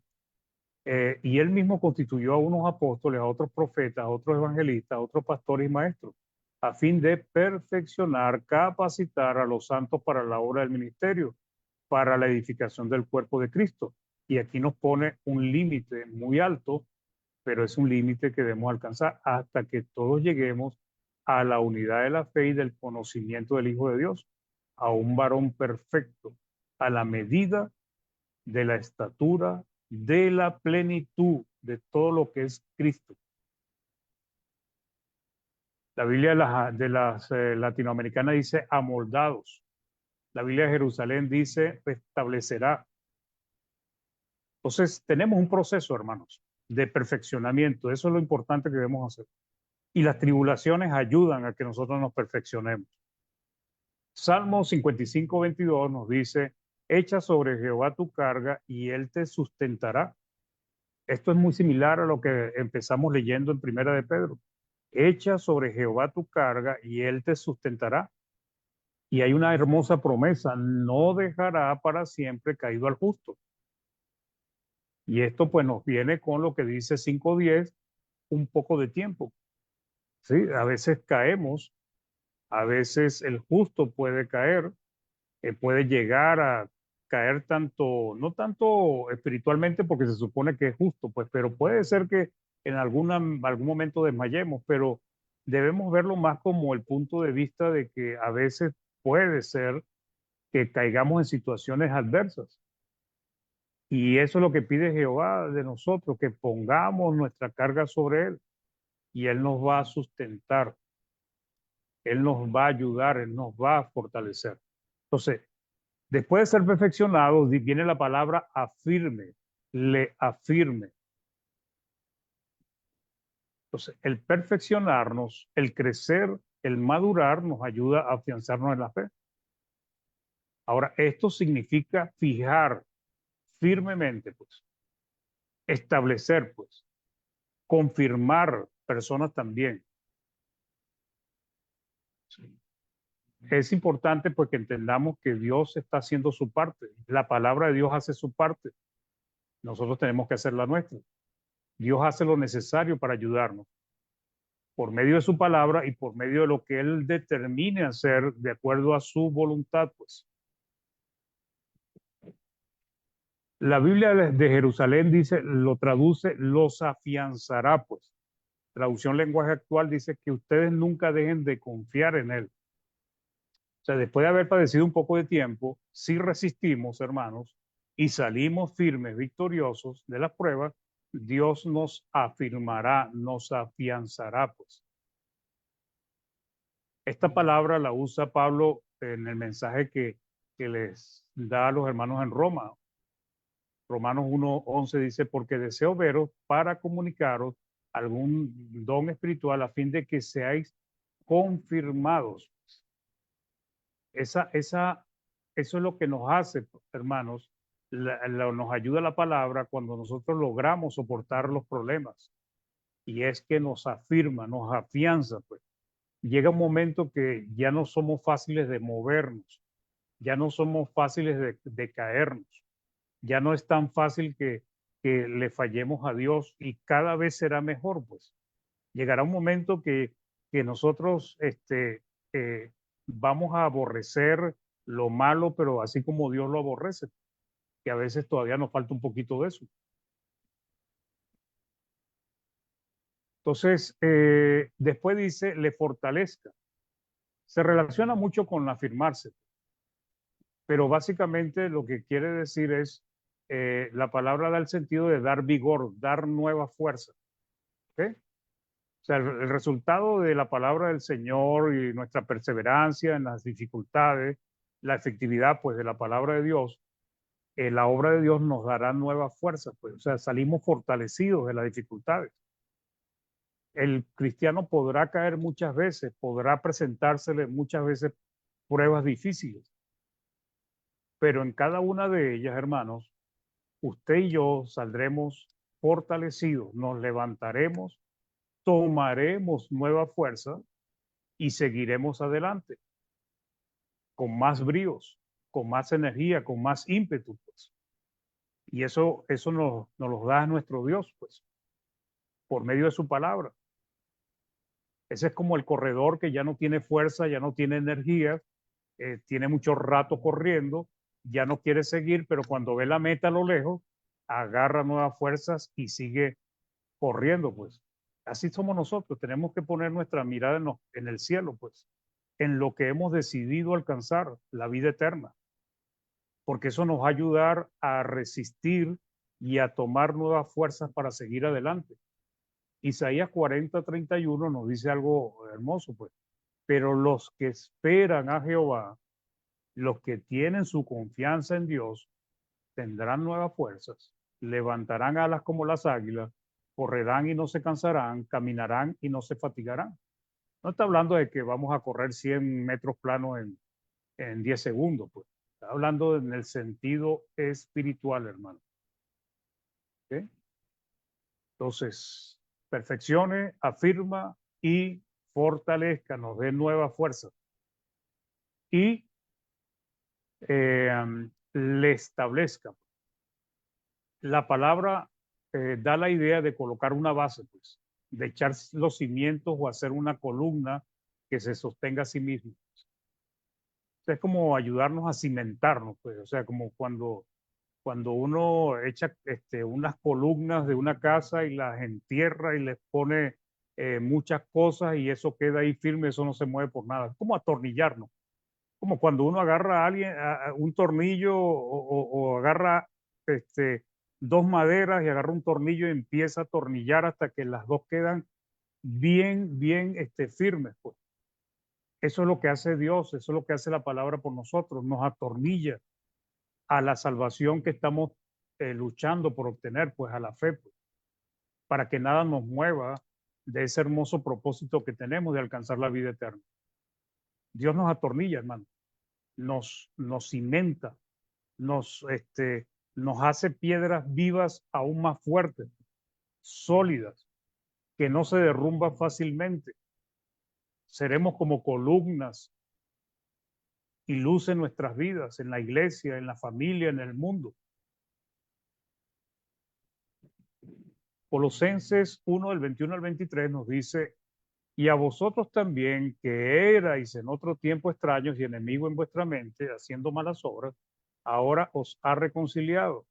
Y él mismo constituyó a unos apóstoles, a otros profetas, a otros evangelistas, a otros pastores y maestros, a fin de perfeccionar, capacitar a los santos para la obra del ministerio, para la edificación del cuerpo de Cristo. Y aquí nos pone un límite muy alto, pero es un límite que debemos alcanzar hasta que todos lleguemos a la unidad de la fe y del conocimiento del Hijo de Dios, a un varón perfecto, a la medida de la estatura de la plenitud de todo lo que es Cristo. La Biblia de las latinoamericanas dice amoldados. La Biblia de Jerusalén dice establecerá. Entonces, tenemos un proceso, hermanos, de perfeccionamiento. Eso es lo importante que debemos hacer. Y las tribulaciones ayudan a que nosotros nos perfeccionemos. Salmo 55:22 nos dice, echa sobre Jehová tu carga y él te sustentará. Esto es muy similar a lo que empezamos leyendo en Primera de Pedro. Echa sobre Jehová tu carga y él te sustentará. Y hay una hermosa promesa, no dejará para siempre caído al justo. Y esto pues nos viene con lo que dice 5:10, un poco de tiempo. Sí, a veces caemos, a veces el justo puede caer, puede llegar a caer tanto, no tanto espiritualmente porque se supone que es justo, pues, pero puede ser que en algún momento desmayemos, pero debemos verlo más como el punto de vista de que a veces puede ser que caigamos en situaciones adversas. Y eso es lo que pide Jehová de nosotros, que pongamos nuestra carga sobre Él y Él nos va a sustentar, Él nos va a ayudar, Él nos va a fortalecer. Entonces, después de ser perfeccionado, viene la palabra afirme, le afirme. Entonces, el perfeccionarnos, el crecer, el madurar nos ayuda a afianzarnos en la fe. Ahora, esto significa fijar firmemente, pues, establecer, pues, confirmar personas también. Es importante pues que entendamos que Dios está haciendo su parte. La palabra de Dios hace su parte. Nosotros tenemos que hacer la nuestra. Dios hace lo necesario para ayudarnos por medio de su palabra y por medio de lo que Él determine hacer de acuerdo a su voluntad, pues. La Biblia de Jerusalén dice, lo traduce, los afianzará, pues. Traducción lenguaje actual dice que ustedes nunca dejen de confiar en Él. O sea, después de haber padecido un poco de tiempo, si resistimos, hermanos, y salimos firmes, victoriosos de las pruebas, Dios nos afirmará, nos afianzará, pues. Esta palabra la usa Pablo en el mensaje que les da a los hermanos en Roma. Romanos 1:11 dice, porque deseo veros para comunicaros algún don espiritual a fin de que seáis confirmados. Eso es lo que nos hace, hermanos, nos ayuda la palabra cuando nosotros logramos soportar los problemas. Y es que nos afirma, nos afianza, pues. Llega un momento que ya no somos fáciles de movernos, ya no somos fáciles de caernos, ya no es tan fácil que le fallemos a Dios y cada vez será mejor, pues. Llegará un momento que nosotros vamos a aborrecer lo malo, pero así como Dios lo aborrece, que a veces todavía nos falta un poquito de eso. Entonces, después dice, le fortalezca. Se relaciona mucho con afirmarse, pero básicamente lo que quiere decir es, la palabra da el sentido de dar vigor, dar nueva fuerza. ¿Okay? O sea, el resultado de la palabra del Señor y nuestra perseverancia en las dificultades, la efectividad pues de la palabra de Dios, la obra de Dios nos dará nuevas fuerzas, pues, o sea, salimos fortalecidos de las dificultades. El cristiano podrá caer muchas veces, podrá presentársele muchas veces pruebas difíciles, pero en cada una de ellas, hermanos, usted y yo saldremos fortalecidos, nos levantaremos, tomaremos nueva fuerza y seguiremos adelante con más bríos, con más energía, con más ímpetu, pues. Y eso nos lo da nuestro Dios, pues, por medio de su palabra. Ese es como el corredor que ya no tiene fuerza, ya no tiene energía, tiene mucho rato corriendo, ya no quiere seguir, pero cuando ve la meta a lo lejos, agarra nuevas fuerzas y sigue corriendo, pues. Así somos nosotros, tenemos que poner nuestra mirada en el cielo, pues, en lo que hemos decidido alcanzar, la vida eterna. porque eso nos va a ayudar a resistir y a tomar nuevas fuerzas para seguir adelante. Isaías 40:31 nos dice algo hermoso, pues. Pero los que esperan a Jehová, los que tienen su confianza en Dios, tendrán nuevas fuerzas, levantarán alas como las águilas, correrán y no se cansarán, caminarán y no se fatigarán. No está hablando de que vamos a correr 100 metros planos en 10 segundos, pues. Está hablando en el sentido espiritual, hermano. ¿Ok? Entonces, perfeccione, afirma y fortalezca, nos dé nuevas fuerzas. Y le establezca. La palabra da la idea de colocar una base, pues, de echar los cimientos o hacer una columna que se sostenga a sí mismo. Es como ayudarnos a cimentarnos, pues, o sea, como cuando uno echa unas columnas de una casa y las entierra y les pone muchas cosas y eso queda ahí firme, eso no se mueve por nada. Es como atornillarnos, como cuando uno agarra a alguien a un tornillo o agarra dos maderas y agarra un tornillo y empieza a atornillar hasta que las dos quedan bien firmes, pues. Eso es lo que hace Dios, eso es lo que hace la palabra por nosotros, nos atornilla a la salvación que estamos luchando por obtener, pues a la fe, pues, para que nada nos mueva de ese hermoso propósito que tenemos de alcanzar la vida eterna. Dios nos atornilla, hermano, nos cimenta, nos hace piedras vivas aún más fuertes, sólidas, que no se derrumban fácilmente. Seremos como columnas y luz en nuestras vidas, en la iglesia, en la familia, en el mundo. Colosenses 1, del 21 al 23 nos dice, y a vosotros también, que erais en otro tiempo extraños y enemigos en vuestra mente, haciendo malas obras, ahora os ha reconciliado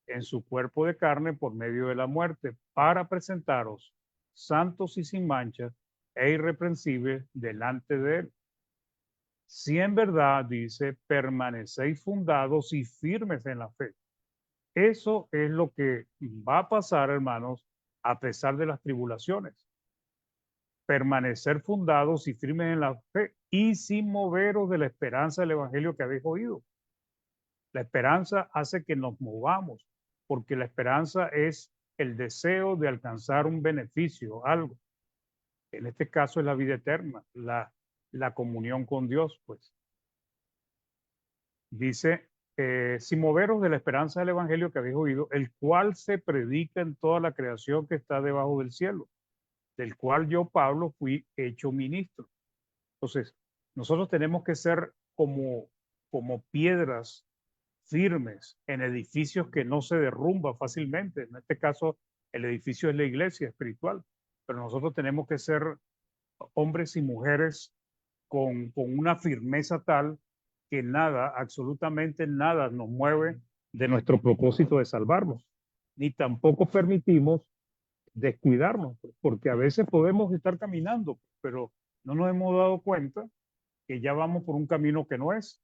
en su cuerpo de carne por medio de la muerte, para presentaros santos y sin mancha e irreprensibles delante de él. Si en verdad, dice, permanecéis fundados y firmes en la fe. Eso es lo que va a pasar, hermanos, a pesar de las tribulaciones. Permanecer fundados y firmes en la fe y sin moveros de la esperanza del evangelio que habéis oído. La esperanza hace que nos movamos, porque la esperanza es el deseo de alcanzar un beneficio, algo. En este caso es la vida eterna, la comunión con Dios, pues. Dice, sin moveros de la esperanza del evangelio que habéis oído, el cual se predica en toda la creación que está debajo del cielo, del cual yo, Pablo, fui hecho ministro. Entonces, nosotros tenemos que ser como piedras firmes en edificios que no se derrumban fácilmente. En este caso, el edificio es la iglesia espiritual, pero nosotros tenemos que ser hombres y mujeres con una firmeza tal que nada, absolutamente nada nos mueve de nuestro propósito de salvarnos, ni tampoco permitimos descuidarnos, porque a veces podemos estar caminando, pero no nos hemos dado cuenta que ya vamos por un camino que no es.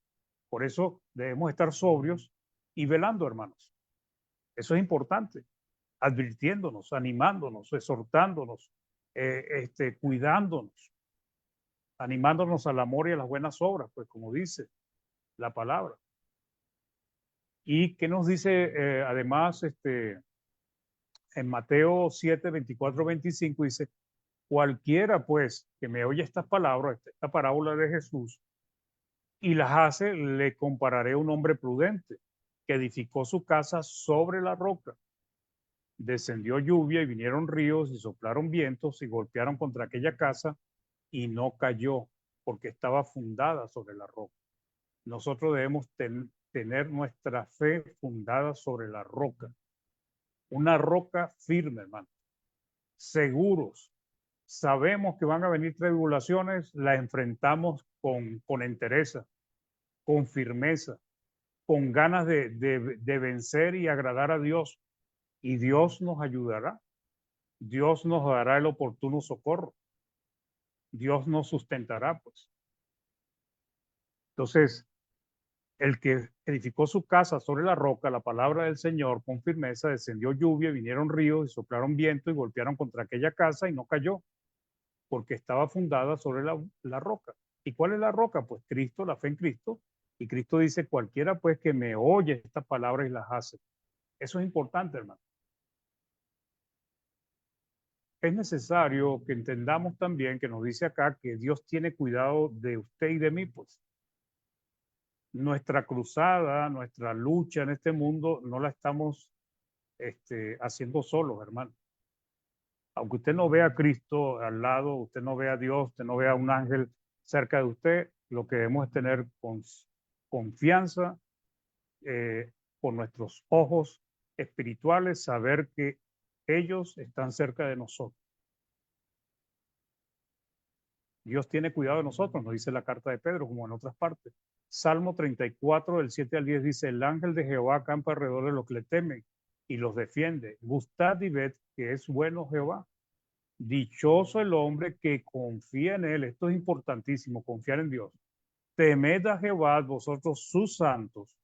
Por eso debemos estar sobrios y velando, hermanos. Eso es importante, advirtiéndonos, animándonos, exhortándonos, cuidándonos, animándonos al amor y a las buenas obras, pues como dice la palabra. ¿Y qué nos dice además en Mateo 7, 24, 25? Dice, cualquiera pues que me oye estas palabras, esta parábola de Jesús, y las hace, le compararé a un hombre prudente que edificó su casa sobre la roca. Descendió lluvia y vinieron ríos y soplaron vientos y golpearon contra aquella casa y no cayó porque estaba fundada sobre la roca. Nosotros debemos tener nuestra fe fundada sobre la roca. Una roca firme, hermano. Seguros. Sabemos que van a venir tribulaciones, las enfrentamos con entereza, con firmeza, con ganas de vencer y agradar a Dios. Y Dios nos ayudará. Dios nos dará el oportuno socorro. Dios nos sustentará, pues. Entonces, El que edificó su casa sobre la roca, la palabra del Señor, con firmeza, descendió lluvia, vinieron ríos y soplaron viento y golpearon contra aquella casa y no cayó, porque estaba fundada sobre la roca. ¿Y cuál es la roca? Pues Cristo, la fe en Cristo. Y Cristo dice, cualquiera pues que me oye estas palabras y las hace. Eso es importante, hermano. Es necesario que entendamos también que nos dice acá que Dios tiene cuidado de usted y de mí, pues. Nuestra cruzada, nuestra lucha en este mundo no la estamos haciendo solos, hermano. Aunque usted no vea a Cristo al lado, usted no vea a Dios, usted no vea a un ángel cerca de usted, lo que debemos es tener confianza con nuestros ojos espirituales, saber que ellos están cerca de nosotros. Dios tiene cuidado de nosotros, nos dice la carta de Pedro, como en otras partes. Salmo 34, del 7 al 10 dice, el ángel de Jehová acampa alrededor de los que le temen y los defiende. Gustad y ved que es bueno Jehová. Dichoso el hombre que confía en él. Esto es importantísimo, confiar en Dios. Temed a Jehová, vosotros sus santos,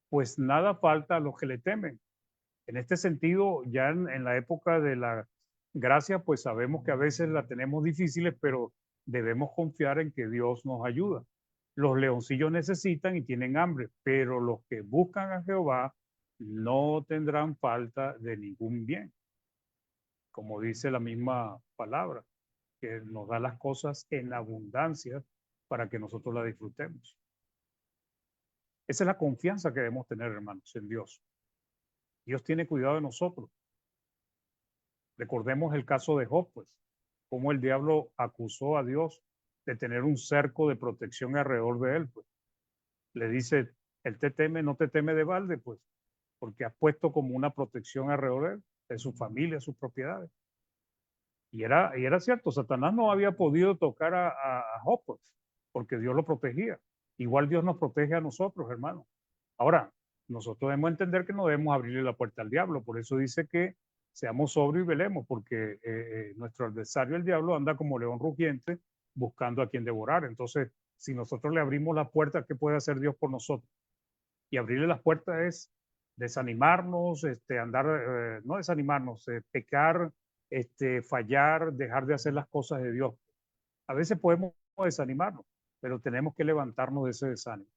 pues nada falta a los que le temen. En este sentido, ya en la época de la gracia, pues sabemos que a veces la tenemos difíciles, pero debemos confiar en que Dios nos ayuda. Los leoncillos necesitan y tienen hambre, pero los que buscan a Jehová no tendrán falta de ningún bien, como dice la misma palabra, que nos da las cosas en abundancia para que nosotros las disfrutemos. Esa es la confianza que debemos tener, hermanos, en Dios. Dios tiene cuidado de nosotros. Recordemos el caso de Job, pues, cómo el diablo acusó a Dios de tener un cerco de protección alrededor de él, pues. Le dice, él te teme, no te teme de balde, pues, porque has puesto como una protección alrededor de él, de su familia, sus propiedades. Y era cierto, Satanás no había podido tocar a Job, pues, porque Dios lo protegía. Igual Dios nos protege a nosotros, hermano. Ahora, nosotros debemos entender que no debemos abrirle la puerta al diablo. Por eso dice que seamos sobrios y velemos, porque nuestro adversario, el diablo, anda como león rugiente buscando a quien devorar. Entonces, si nosotros le abrimos la puerta, ¿qué puede hacer Dios por nosotros? Y abrirle las puertas es desanimarnos, no desanimarnos, pecar, fallar, dejar de hacer las cosas de Dios. A veces podemos desanimarnos, pero tenemos que levantarnos de ese desánimo.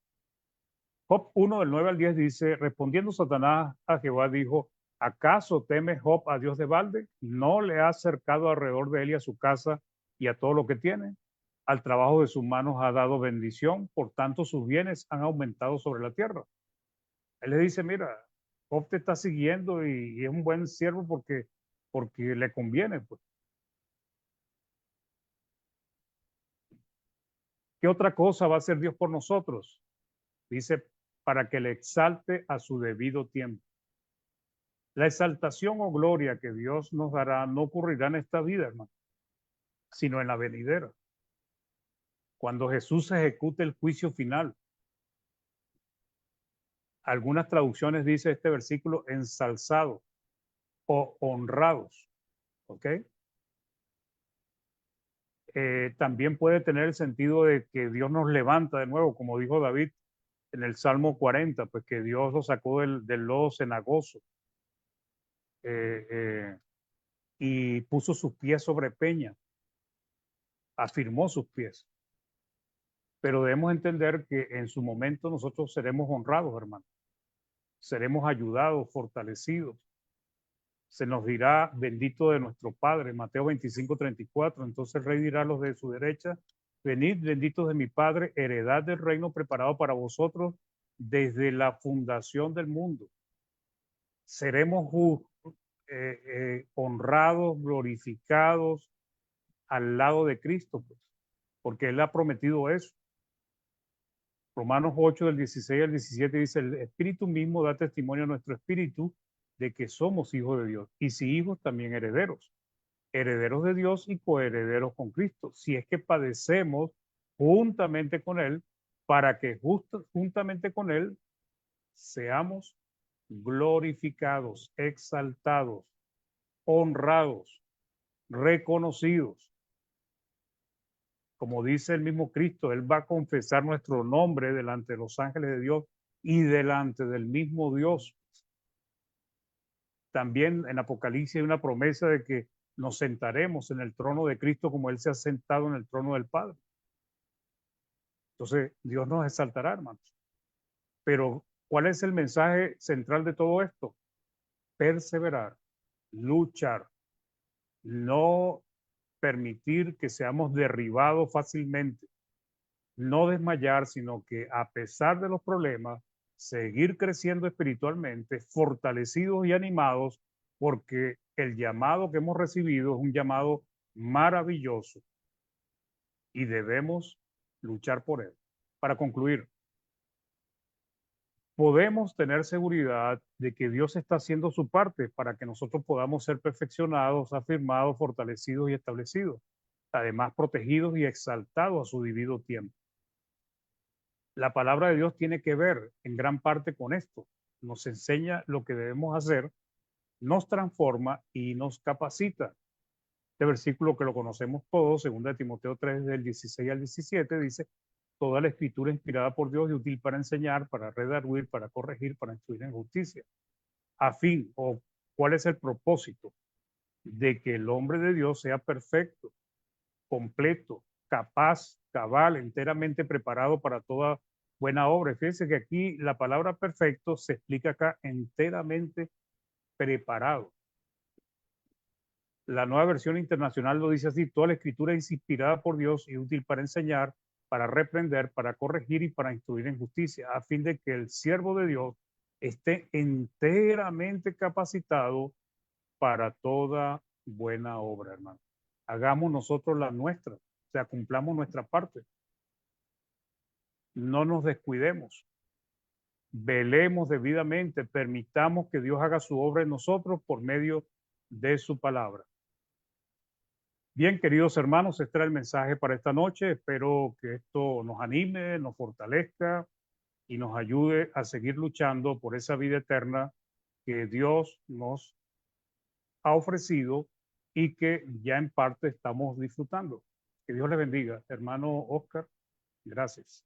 Job 1, del 9 al 10 dice, respondiendo Satanás a Jehová, dijo, ¿acaso teme Job a Dios de balde? ¿No le ha cercado alrededor de él y a su casa y a todo lo que tiene? Al trabajo de sus manos ha dado bendición, por tanto sus bienes han aumentado sobre la tierra. Él le dice, mira, Job te está siguiendo y es un buen siervo porque le conviene, pues. ¿Qué otra cosa va a hacer Dios por nosotros? Dice, para que le exalte a su debido tiempo. La exaltación o gloria que Dios nos dará no ocurrirá en esta vida, hermano, sino en la venidera. Cuando Jesús ejecute el juicio final. Algunas traducciones dice este versículo ensalzados o honrados. ¿Ok? También puede tener el sentido de que Dios nos levanta de nuevo, como dijo David en el Salmo 40, pues que Dios lo sacó del lodo cenagoso y puso sus pies sobre peña, afirmó sus pies. Pero debemos entender que en su momento nosotros seremos honrados, hermano. Seremos ayudados, fortalecidos. Se nos dirá bendito de nuestro Padre, Mateo 25:34. Entonces el rey dirá a los de su derecha, venid benditos de mi Padre, heredad del reino preparado para vosotros desde la fundación del mundo. Seremos honrados, glorificados al lado de Cristo, pues, porque Él ha prometido eso. Romanos 8, del 16 al 17 dice, el Espíritu mismo da testimonio a nuestro espíritu de que somos hijos de Dios. Y si hijos, también herederos. Herederos de Dios y coherederos con Cristo. Si es que padecemos juntamente con Él, para que juntamente con Él seamos glorificados, exaltados, honrados, reconocidos. Como dice el mismo Cristo, Él va a confesar nuestro nombre delante de los ángeles de Dios y delante del mismo Dios. También en Apocalipsis hay una promesa de que nos sentaremos en el trono de Cristo como Él se ha sentado en el trono del Padre. Entonces, Dios nos exaltará, hermanos. Pero, ¿cuál es el mensaje central de todo esto? Perseverar, luchar, no permitir que seamos derribados fácilmente, no desmayar, sino que a pesar de los problemas, seguir creciendo espiritualmente, fortalecidos y animados, porque el llamado que hemos recibido es un llamado maravilloso y debemos luchar por él. Para concluir, podemos tener seguridad de que Dios está haciendo su parte para que nosotros podamos ser perfeccionados, afirmados, fortalecidos y establecidos, además protegidos y exaltados a su debido tiempo. La palabra de Dios tiene que ver en gran parte con esto. Nos enseña lo que debemos hacer, nos transforma y nos capacita. Este versículo que lo conocemos todos, 2 Timoteo 3, del 16 al 17, dice: toda la escritura inspirada por Dios y útil para enseñar, para redarguir, para corregir, para instruir en justicia. A fin, o ¿cuál es el propósito? De que el hombre de Dios sea perfecto, completo, capaz, cabal, enteramente preparado para toda buena obra. Fíjense que aquí la palabra perfecto se explica acá enteramente preparado. La Nueva Versión Internacional lo dice así: toda la escritura es inspirada por Dios y útil para enseñar, para reprender, para corregir y para instruir en justicia, a fin de que el siervo de Dios esté enteramente capacitado para toda buena obra, hermano. Hagamos nosotros la nuestra, o sea, cumplamos nuestra parte. No nos descuidemos, velemos debidamente, permitamos que Dios haga su obra en nosotros por medio de su palabra. Bien, queridos hermanos, este era el mensaje para esta noche. Espero que esto nos anime, nos fortalezca y nos ayude a seguir luchando por esa vida eterna que Dios nos ha ofrecido y que ya en parte estamos disfrutando. Que Dios les bendiga. Hermano Oscar, gracias.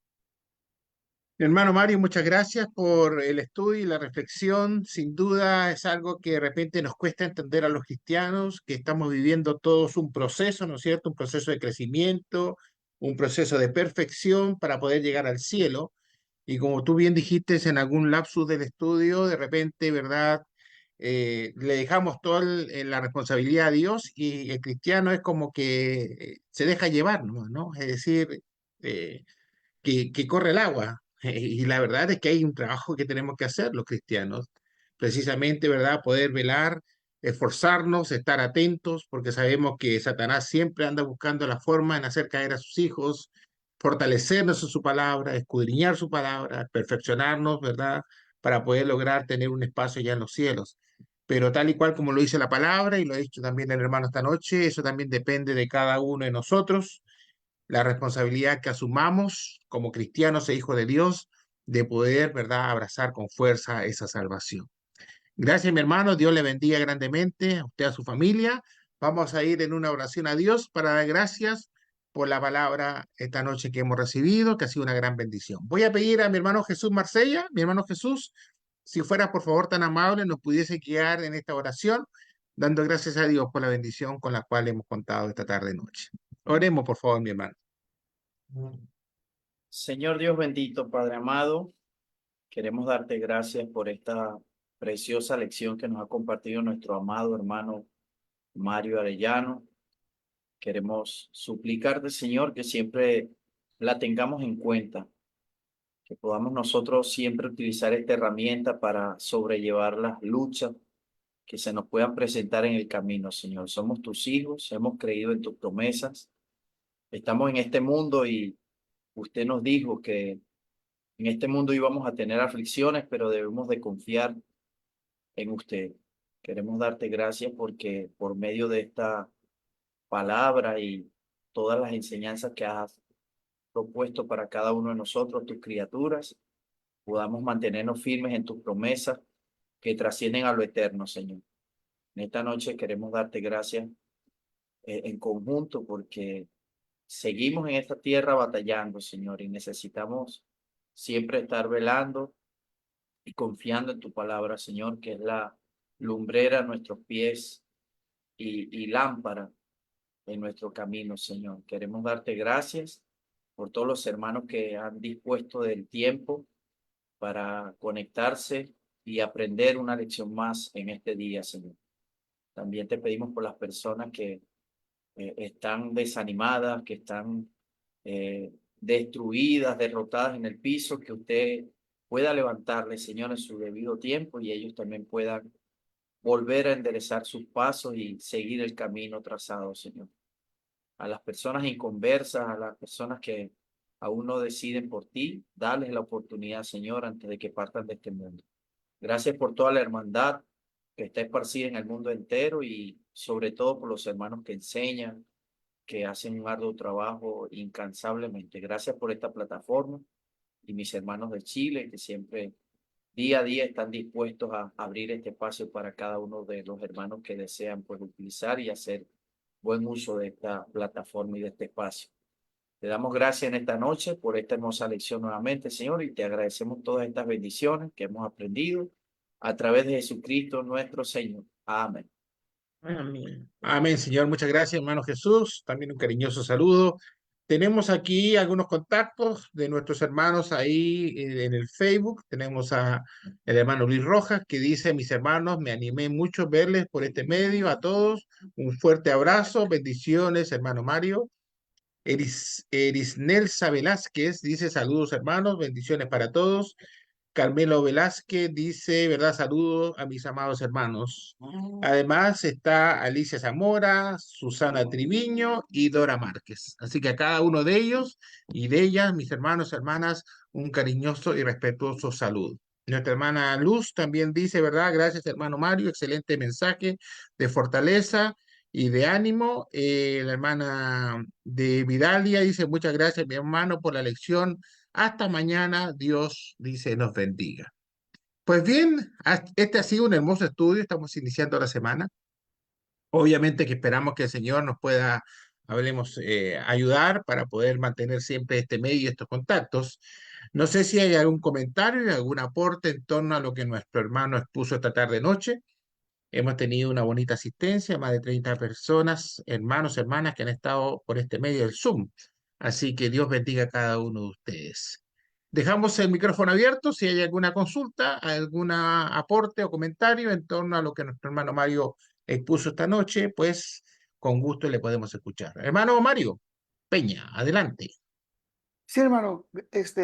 Mi hermano Mario, muchas gracias por el estudio y la reflexión. Sin duda es algo que de repente nos cuesta entender a los cristianos, que estamos viviendo todos un proceso, ¿no es cierto? Un proceso de crecimiento, un proceso de perfección para poder llegar al cielo. Y como tú bien dijiste en algún lapsus del estudio, de repente, ¿verdad? Le dejamos toda la responsabilidad a Dios y el cristiano es como que se deja llevar, ¿no? Es decir, eh, que corre el agua. Y la verdad es que hay un trabajo que tenemos que hacer los cristianos, precisamente, ¿verdad? Poder velar, esforzarnos, estar atentos, porque sabemos que Satanás siempre anda buscando la forma en hacer caer a sus hijos, fortalecernos en su palabra, escudriñar su palabra, perfeccionarnos, ¿verdad? Para poder lograr tener un espacio ya en los cielos. Pero tal y cual como lo dice la palabra, y lo ha dicho también el hermano esta noche, eso también depende de cada uno de nosotros, la responsabilidad que asumamos como cristianos e hijos de Dios de poder, ¿verdad?, abrazar con fuerza esa salvación. Gracias, mi hermano. Dios le bendiga grandemente a usted, a su familia. Vamos a ir en una oración a Dios para dar gracias por la palabra esta noche que hemos recibido, que ha sido una gran bendición. Voy a pedir a mi hermano Jesús Marsella, mi hermano Jesús, si fuera por favor tan amable, nos pudiese guiar en esta oración, dando gracias a Dios por la bendición con la cual hemos contado esta tarde noche. Oremos, por favor, mi hermano. Señor Dios bendito, Padre amado, queremos darte gracias por esta preciosa lección que nos ha compartido nuestro amado hermano Mario Arellano. Queremos suplicarte, Señor, que siempre la tengamos en cuenta, que podamos nosotros siempre utilizar esta herramienta para sobrellevar las luchas que se nos puedan presentar en el camino, Señor. Somos tus hijos, hemos creído en tus promesas, estamos en este mundo y usted nos dijo que en este mundo íbamos a tener aflicciones, pero debemos de confiar en usted. Queremos darte gracias porque por medio de esta palabra y todas las enseñanzas que has propuesto para cada uno de nosotros, tus criaturas, podamos mantenernos firmes en tus promesas que trascienden a lo eterno, Señor. En esta noche queremos darte gracias en conjunto porque seguimos en esta tierra batallando, Señor, y necesitamos siempre estar velando y confiando en tu palabra, Señor, que es la lumbrera a nuestros pies y lámpara en nuestro camino, Señor. Queremos darte gracias por todos los hermanos que han dispuesto del tiempo para conectarse y aprender una lección más en este día, Señor. También te pedimos por las personas que están desanimadas, que están destruidas, derrotadas en el piso, que usted pueda levantarles, Señor, en su debido tiempo y ellos también puedan volver a enderezar sus pasos y seguir el camino trazado, Señor. A las personas inconversas, a las personas que aún no deciden por ti, dales la oportunidad, Señor, antes de que partan de este mundo. Gracias por toda la hermandad que está esparcida en el mundo entero y sobre todo por los hermanos que enseñan, que hacen un arduo trabajo incansablemente. Gracias por esta plataforma y mis hermanos de Chile que siempre día a día están dispuestos a abrir este espacio para cada uno de los hermanos que desean pues utilizar y hacer buen uso de esta plataforma y de este espacio. Te damos gracias en esta noche por esta hermosa lección nuevamente, Señor, y te agradecemos todas estas bendiciones que hemos aprendido a través de Jesucristo nuestro Señor. Amén. Amén. Amén, Señor. Muchas gracias, hermano Jesús. También un cariñoso saludo. Tenemos aquí algunos contactos de nuestros hermanos ahí en el Facebook. Tenemos a el hermano Luis Rojas que dice: mis hermanos, me animé mucho verles por este medio. A todos, un fuerte abrazo. Bendiciones, hermano Mario. Erisnelsa Velázquez dice: saludos, hermanos. Bendiciones para todos. Carmelo Velázquez dice, ¿verdad? Saludos a mis amados hermanos. Además está Alicia Zamora, Susana Triviño y Dora Márquez. Así que a cada uno de ellos y de ellas, mis hermanos, hermanas, un cariñoso y respetuoso saludo. Nuestra hermana Luz también dice, ¿verdad? Gracias, hermano Mario, excelente mensaje de fortaleza y de ánimo. La hermana de Vidalia dice, muchas gracias, mi hermano, por la lección. Hasta mañana, Dios dice, nos bendiga. Pues bien, este ha sido un hermoso estudio, estamos iniciando la semana. Obviamente que esperamos que el Señor nos pueda, hablemos, ayudar para poder mantener siempre este medio y estos contactos. No sé si hay algún comentario y algún aporte en torno a lo que nuestro hermano expuso esta tarde-noche. Hemos tenido una bonita asistencia, más de 30 personas, hermanos, hermanas que han estado por este medio del Zoom. Así que Dios bendiga a cada uno de ustedes. Dejamos el micrófono abierto si hay alguna consulta, algún aporte o comentario en torno a lo que nuestro hermano Mario expuso esta noche, pues con gusto le podemos escuchar. Hermano Mario Peña, adelante. Sí, hermano,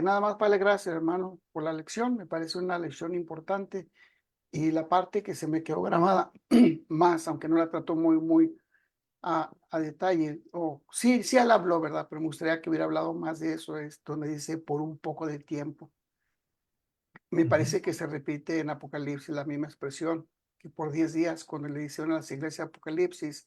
nada más para darle gracias, hermano, por la lección. Me parece una lección importante y la parte que se me quedó grabada más, aunque no la trató muy a detalle, o sí, él habló, ¿verdad? Pero me gustaría que hubiera hablado más de eso, es donde dice por un poco de tiempo. Me parece que se repite en Apocalipsis la misma expresión, que por 10 días, cuando le hicieron a las iglesias Apocalipsis,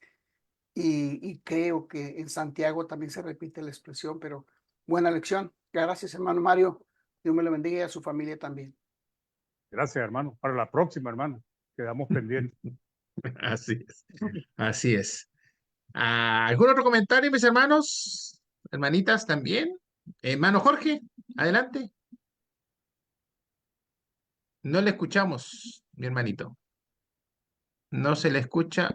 y creo que en Santiago también se repite la expresión, pero buena lección. Gracias, hermano Mario. Dios me lo bendiga y a su familia también. Gracias, hermano. Para la próxima, hermano. Quedamos pendientes. Así es. Así es. ¿Algún otro comentario, mis hermanos? Hermanitas también. Hermano Jorge, adelante. No le escuchamos, mi hermanito. No se le escucha.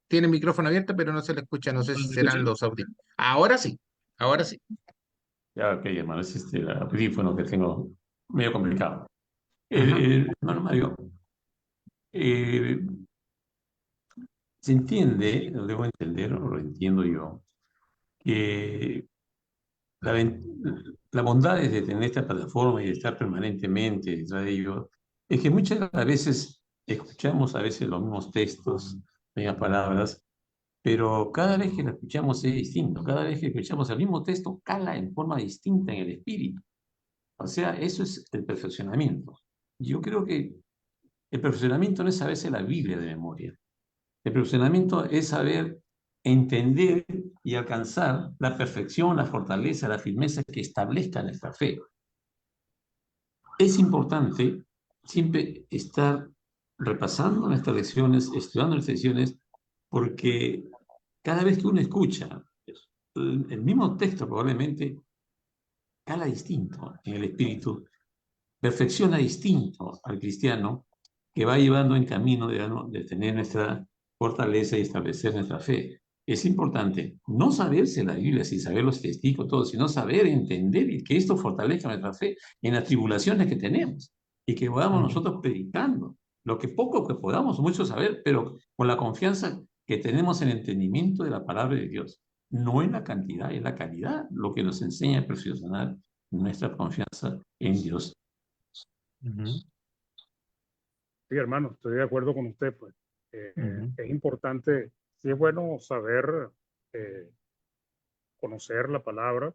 Tiene el micrófono abierto, pero no se le escucha. No sé si serán los audífonos. Ahora sí, ahora sí. Ya, ok, hermano, es el audífono que tengo medio complicado. Ajá. Hermano Mario, se entiende, lo debo entender, o lo entiendo yo, que la bondad de tener esta plataforma y de estar permanentemente detrás de ello es que muchas de las veces escuchamos a veces los mismos textos, mismas palabras, pero cada vez que lo escuchamos es distinto, cada vez que escuchamos el mismo texto cala en forma distinta en el espíritu. O sea, eso es el perfeccionamiento. Yo creo que el perfeccionamiento no es saberse la Biblia de memoria. El perfeccionamiento es saber entender y alcanzar la perfección, la fortaleza, la firmeza que establezca nuestra fe. Es importante siempre estar repasando nuestras lecciones, estudiando nuestras lecciones, porque cada vez que uno escucha el mismo texto probablemente cala distinto en el espíritu, perfecciona distinto al cristiano que va llevando en camino de tener nuestra fortaleza y establecer nuestra fe. Es importante no saberse la Biblia sin saber los testigos, todo, sino saber entender y que esto fortalezca nuestra fe en las tribulaciones que tenemos y que podamos nosotros predicando lo que poco que podamos, mucho saber, pero con la confianza que tenemos en el entendimiento de la palabra de Dios, no en la cantidad, en la calidad, lo que nos enseña a perfeccionar nuestra confianza en Dios. Sí, hermano, estoy de acuerdo con usted, pues. Es importante, sí es bueno saber conocer la palabra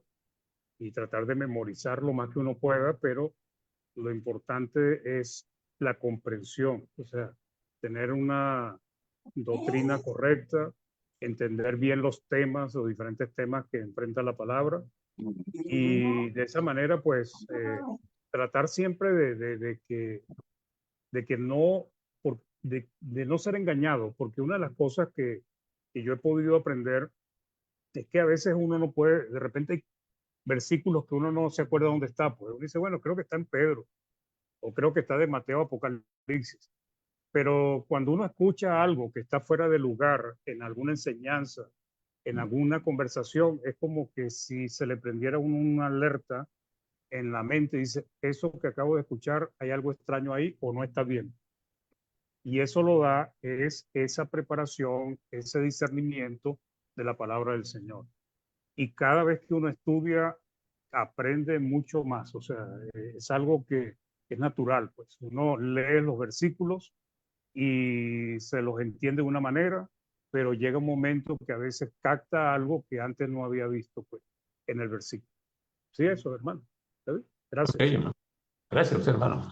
y tratar de memorizar lo más que uno pueda, pero lo importante es la comprensión, o sea, tener una doctrina correcta, entender bien los temas, los diferentes temas que enfrenta la palabra, y de esa manera, pues, tratar siempre de que no, de no ser engañado, porque una de las cosas que yo he podido aprender es que a veces uno no puede, de repente hay versículos que uno no se acuerda dónde está, pues uno dice, bueno, creo que está en Pedro, o creo que está de Mateo Apocalipsis, pero cuando uno escucha algo que está fuera de lugar en alguna enseñanza, en alguna conversación, es como que si se le prendiera una alerta en la mente, dice, eso que acabo de escuchar, hay algo extraño ahí o no está bien. Y eso lo da es esa preparación, ese discernimiento de la palabra del Señor. Y cada vez que uno estudia, aprende mucho más. O sea, es algo que es natural. Pues uno lee los versículos y se los entiende de una manera, pero llega un momento que a veces capta algo que antes no había visto, pues, en el versículo. Sí, eso, hermano. Gracias. Okay, hermano. Gracias, hermano.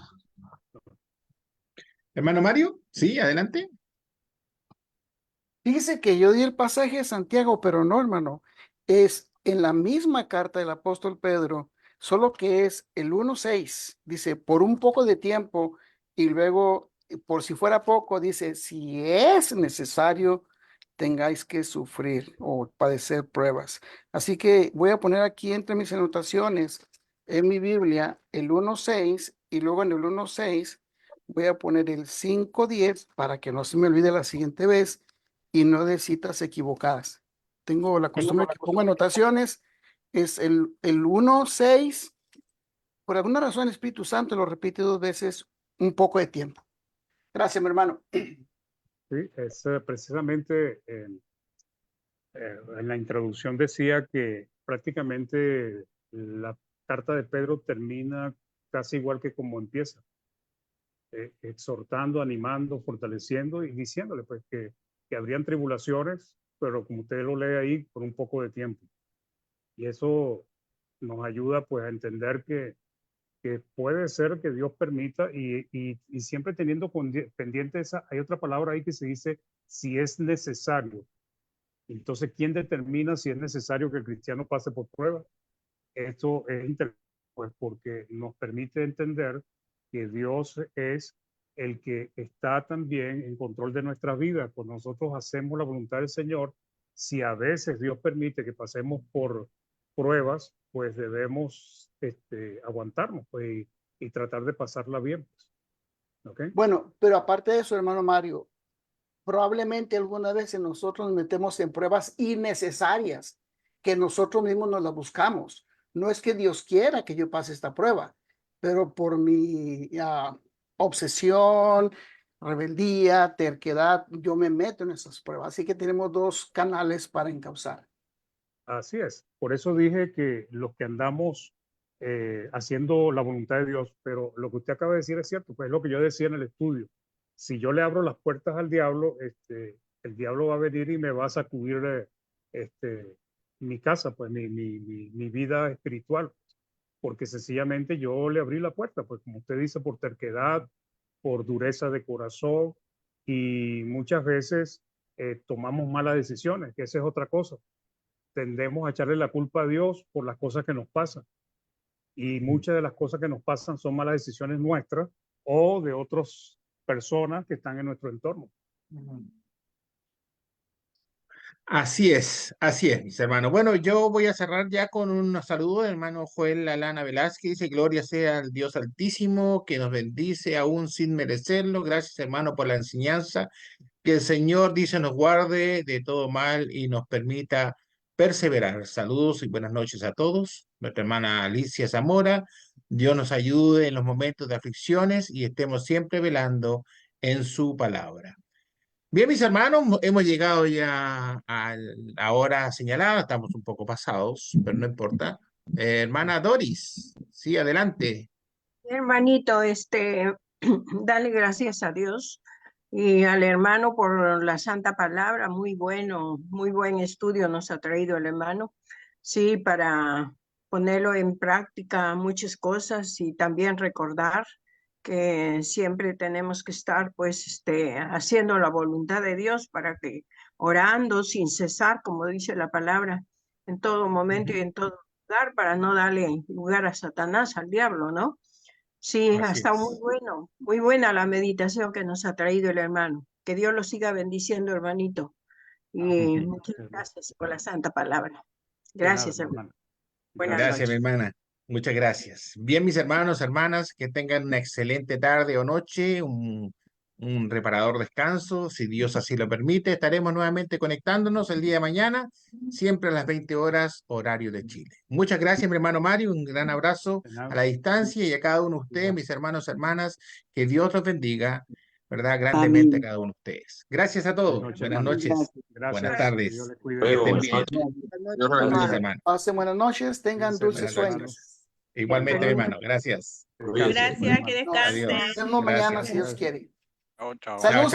Hermano Mario, sí, adelante. Fíjese que yo di el pasaje de Santiago, pero no, hermano. Es en la misma carta del apóstol Pedro, solo que es el 1:6. Dice, por un poco de tiempo, y luego, por si fuera poco, dice, si es necesario, tengáis que sufrir o padecer pruebas. Así que voy a poner aquí entre mis anotaciones en mi Biblia el 1:6 y luego en el 1:6 voy a poner el 5:10 para que no se me olvide la siguiente vez y no de citas equivocadas. Tengo la costumbre que pongo anotaciones, es el 1:6, por alguna razón el Espíritu Santo lo repite 2 veces, un poco de tiempo. Gracias, mi hermano. Sí, es precisamente en la introducción decía que prácticamente la carta de Pedro termina casi igual que como empieza, exhortando, animando, fortaleciendo y diciéndole pues que habrían tribulaciones, pero como usted lo lee ahí, por un poco de tiempo. Y eso nos ayuda pues a entender que puede ser que Dios permita y siempre teniendo pendiente esa, hay otra palabra ahí que se dice si es necesario. Entonces, ¿quién determina si es necesario que el cristiano pase por pruebas? Esto es interesante, pues porque nos permite entender que Dios es el que está también en control de nuestra vida. Cuando nosotros hacemos la voluntad del Señor, si a veces Dios permite que pasemos por pruebas, pues debemos aguantarnos pues, y tratar de pasarla bien. Pues. ¿Okay? Bueno, pero aparte de eso, hermano Mario, probablemente alguna vez nosotros nos metemos en pruebas innecesarias que nosotros mismos nos las buscamos. No es que Dios quiera que yo pase esta prueba, pero por mi obsesión, rebeldía, terquedad, yo me meto en esas pruebas. Así que tenemos 2 canales para encauzar. Así es. Por eso dije que los que andamos haciendo la voluntad de Dios, pero lo que usted acaba de decir es cierto, pues es lo que yo decía en el estudio. Si yo le abro las puertas al diablo, el diablo va a venir y me va a sacudir mi casa, pues mi vida espiritual, porque sencillamente yo le abrí la puerta, pues como usted dice, por terquedad, por dureza de corazón y muchas veces tomamos malas decisiones, que esa es otra cosa. Tendemos a echarle la culpa a Dios por las cosas que nos pasan. Y muchas de las cosas que nos pasan son malas decisiones nuestras o de otras personas que están en nuestro entorno. Así es, mis hermanos. Bueno, yo voy a cerrar ya con un saludo del hermano Joel Alana Velázquez. Dice, gloria sea al Dios Altísimo, que nos bendice aún sin merecerlo. Gracias, hermano, por la enseñanza. Que el Señor, dice, nos guarde de todo mal y nos permita perseverar. Saludos y buenas noches a todos. Nuestra hermana Alicia Zamora. Dios nos ayude en los momentos de aflicciones y estemos siempre velando en su palabra. Bien, mis hermanos, hemos llegado ya a la hora señalada, estamos un poco pasados, pero no importa. Hermana Doris, sí, adelante. Hermanito, dale gracias a Dios y al hermano por la santa palabra. Muy bueno, muy buen estudio nos ha traído el hermano. Sí, para ponerlo en práctica muchas cosas y también recordar que siempre tenemos que estar pues haciendo la voluntad de Dios para que orando sin cesar, como dice la palabra, en todo momento y en todo lugar, para no darle lugar a Satanás, al diablo, ¿no? Sí, ha Así estado muy es. bueno, muy buena la meditación que nos ha traído el hermano. Que Dios lo siga bendiciendo, hermanito. Y Ujú. muchas gracias por la santa palabra. De nada, Gracias, hermano. hermano. Buenas Gracias, mi noches. hermana. Muchas gracias. Bien, mis hermanos, hermanas, que tengan una excelente tarde o noche, un reparador descanso. Si Dios así lo permite, estaremos nuevamente conectándonos el día de mañana, siempre a las 20 horas, horario de Chile. Muchas gracias, mi hermano Mario. Un gran abrazo De a nada. la distancia y a cada uno de ustedes, Igual. mis hermanos, hermanas. Que Dios los bendiga, ¿verdad? Grandemente a cada uno de ustedes. Gracias a todos. Buenas noches, Buenas hermano. noches. Gracias. Buenas Que tardes. Dios le cuide. Que Luego, estén buenas bien. noches. Dios los Gracias, bendiga. hermano. Pasen buenas noches, tengan Cuídense, dulces Buenas hermano. sueños. Igualmente, mi Feliz hermano. Gracias. Descanse, Gracias, hermano. que Nos descansen. Adiós. vemos mañana Gracias. si Dios Gracias. quiere. Chao, chao. Chao, Saludos. chao.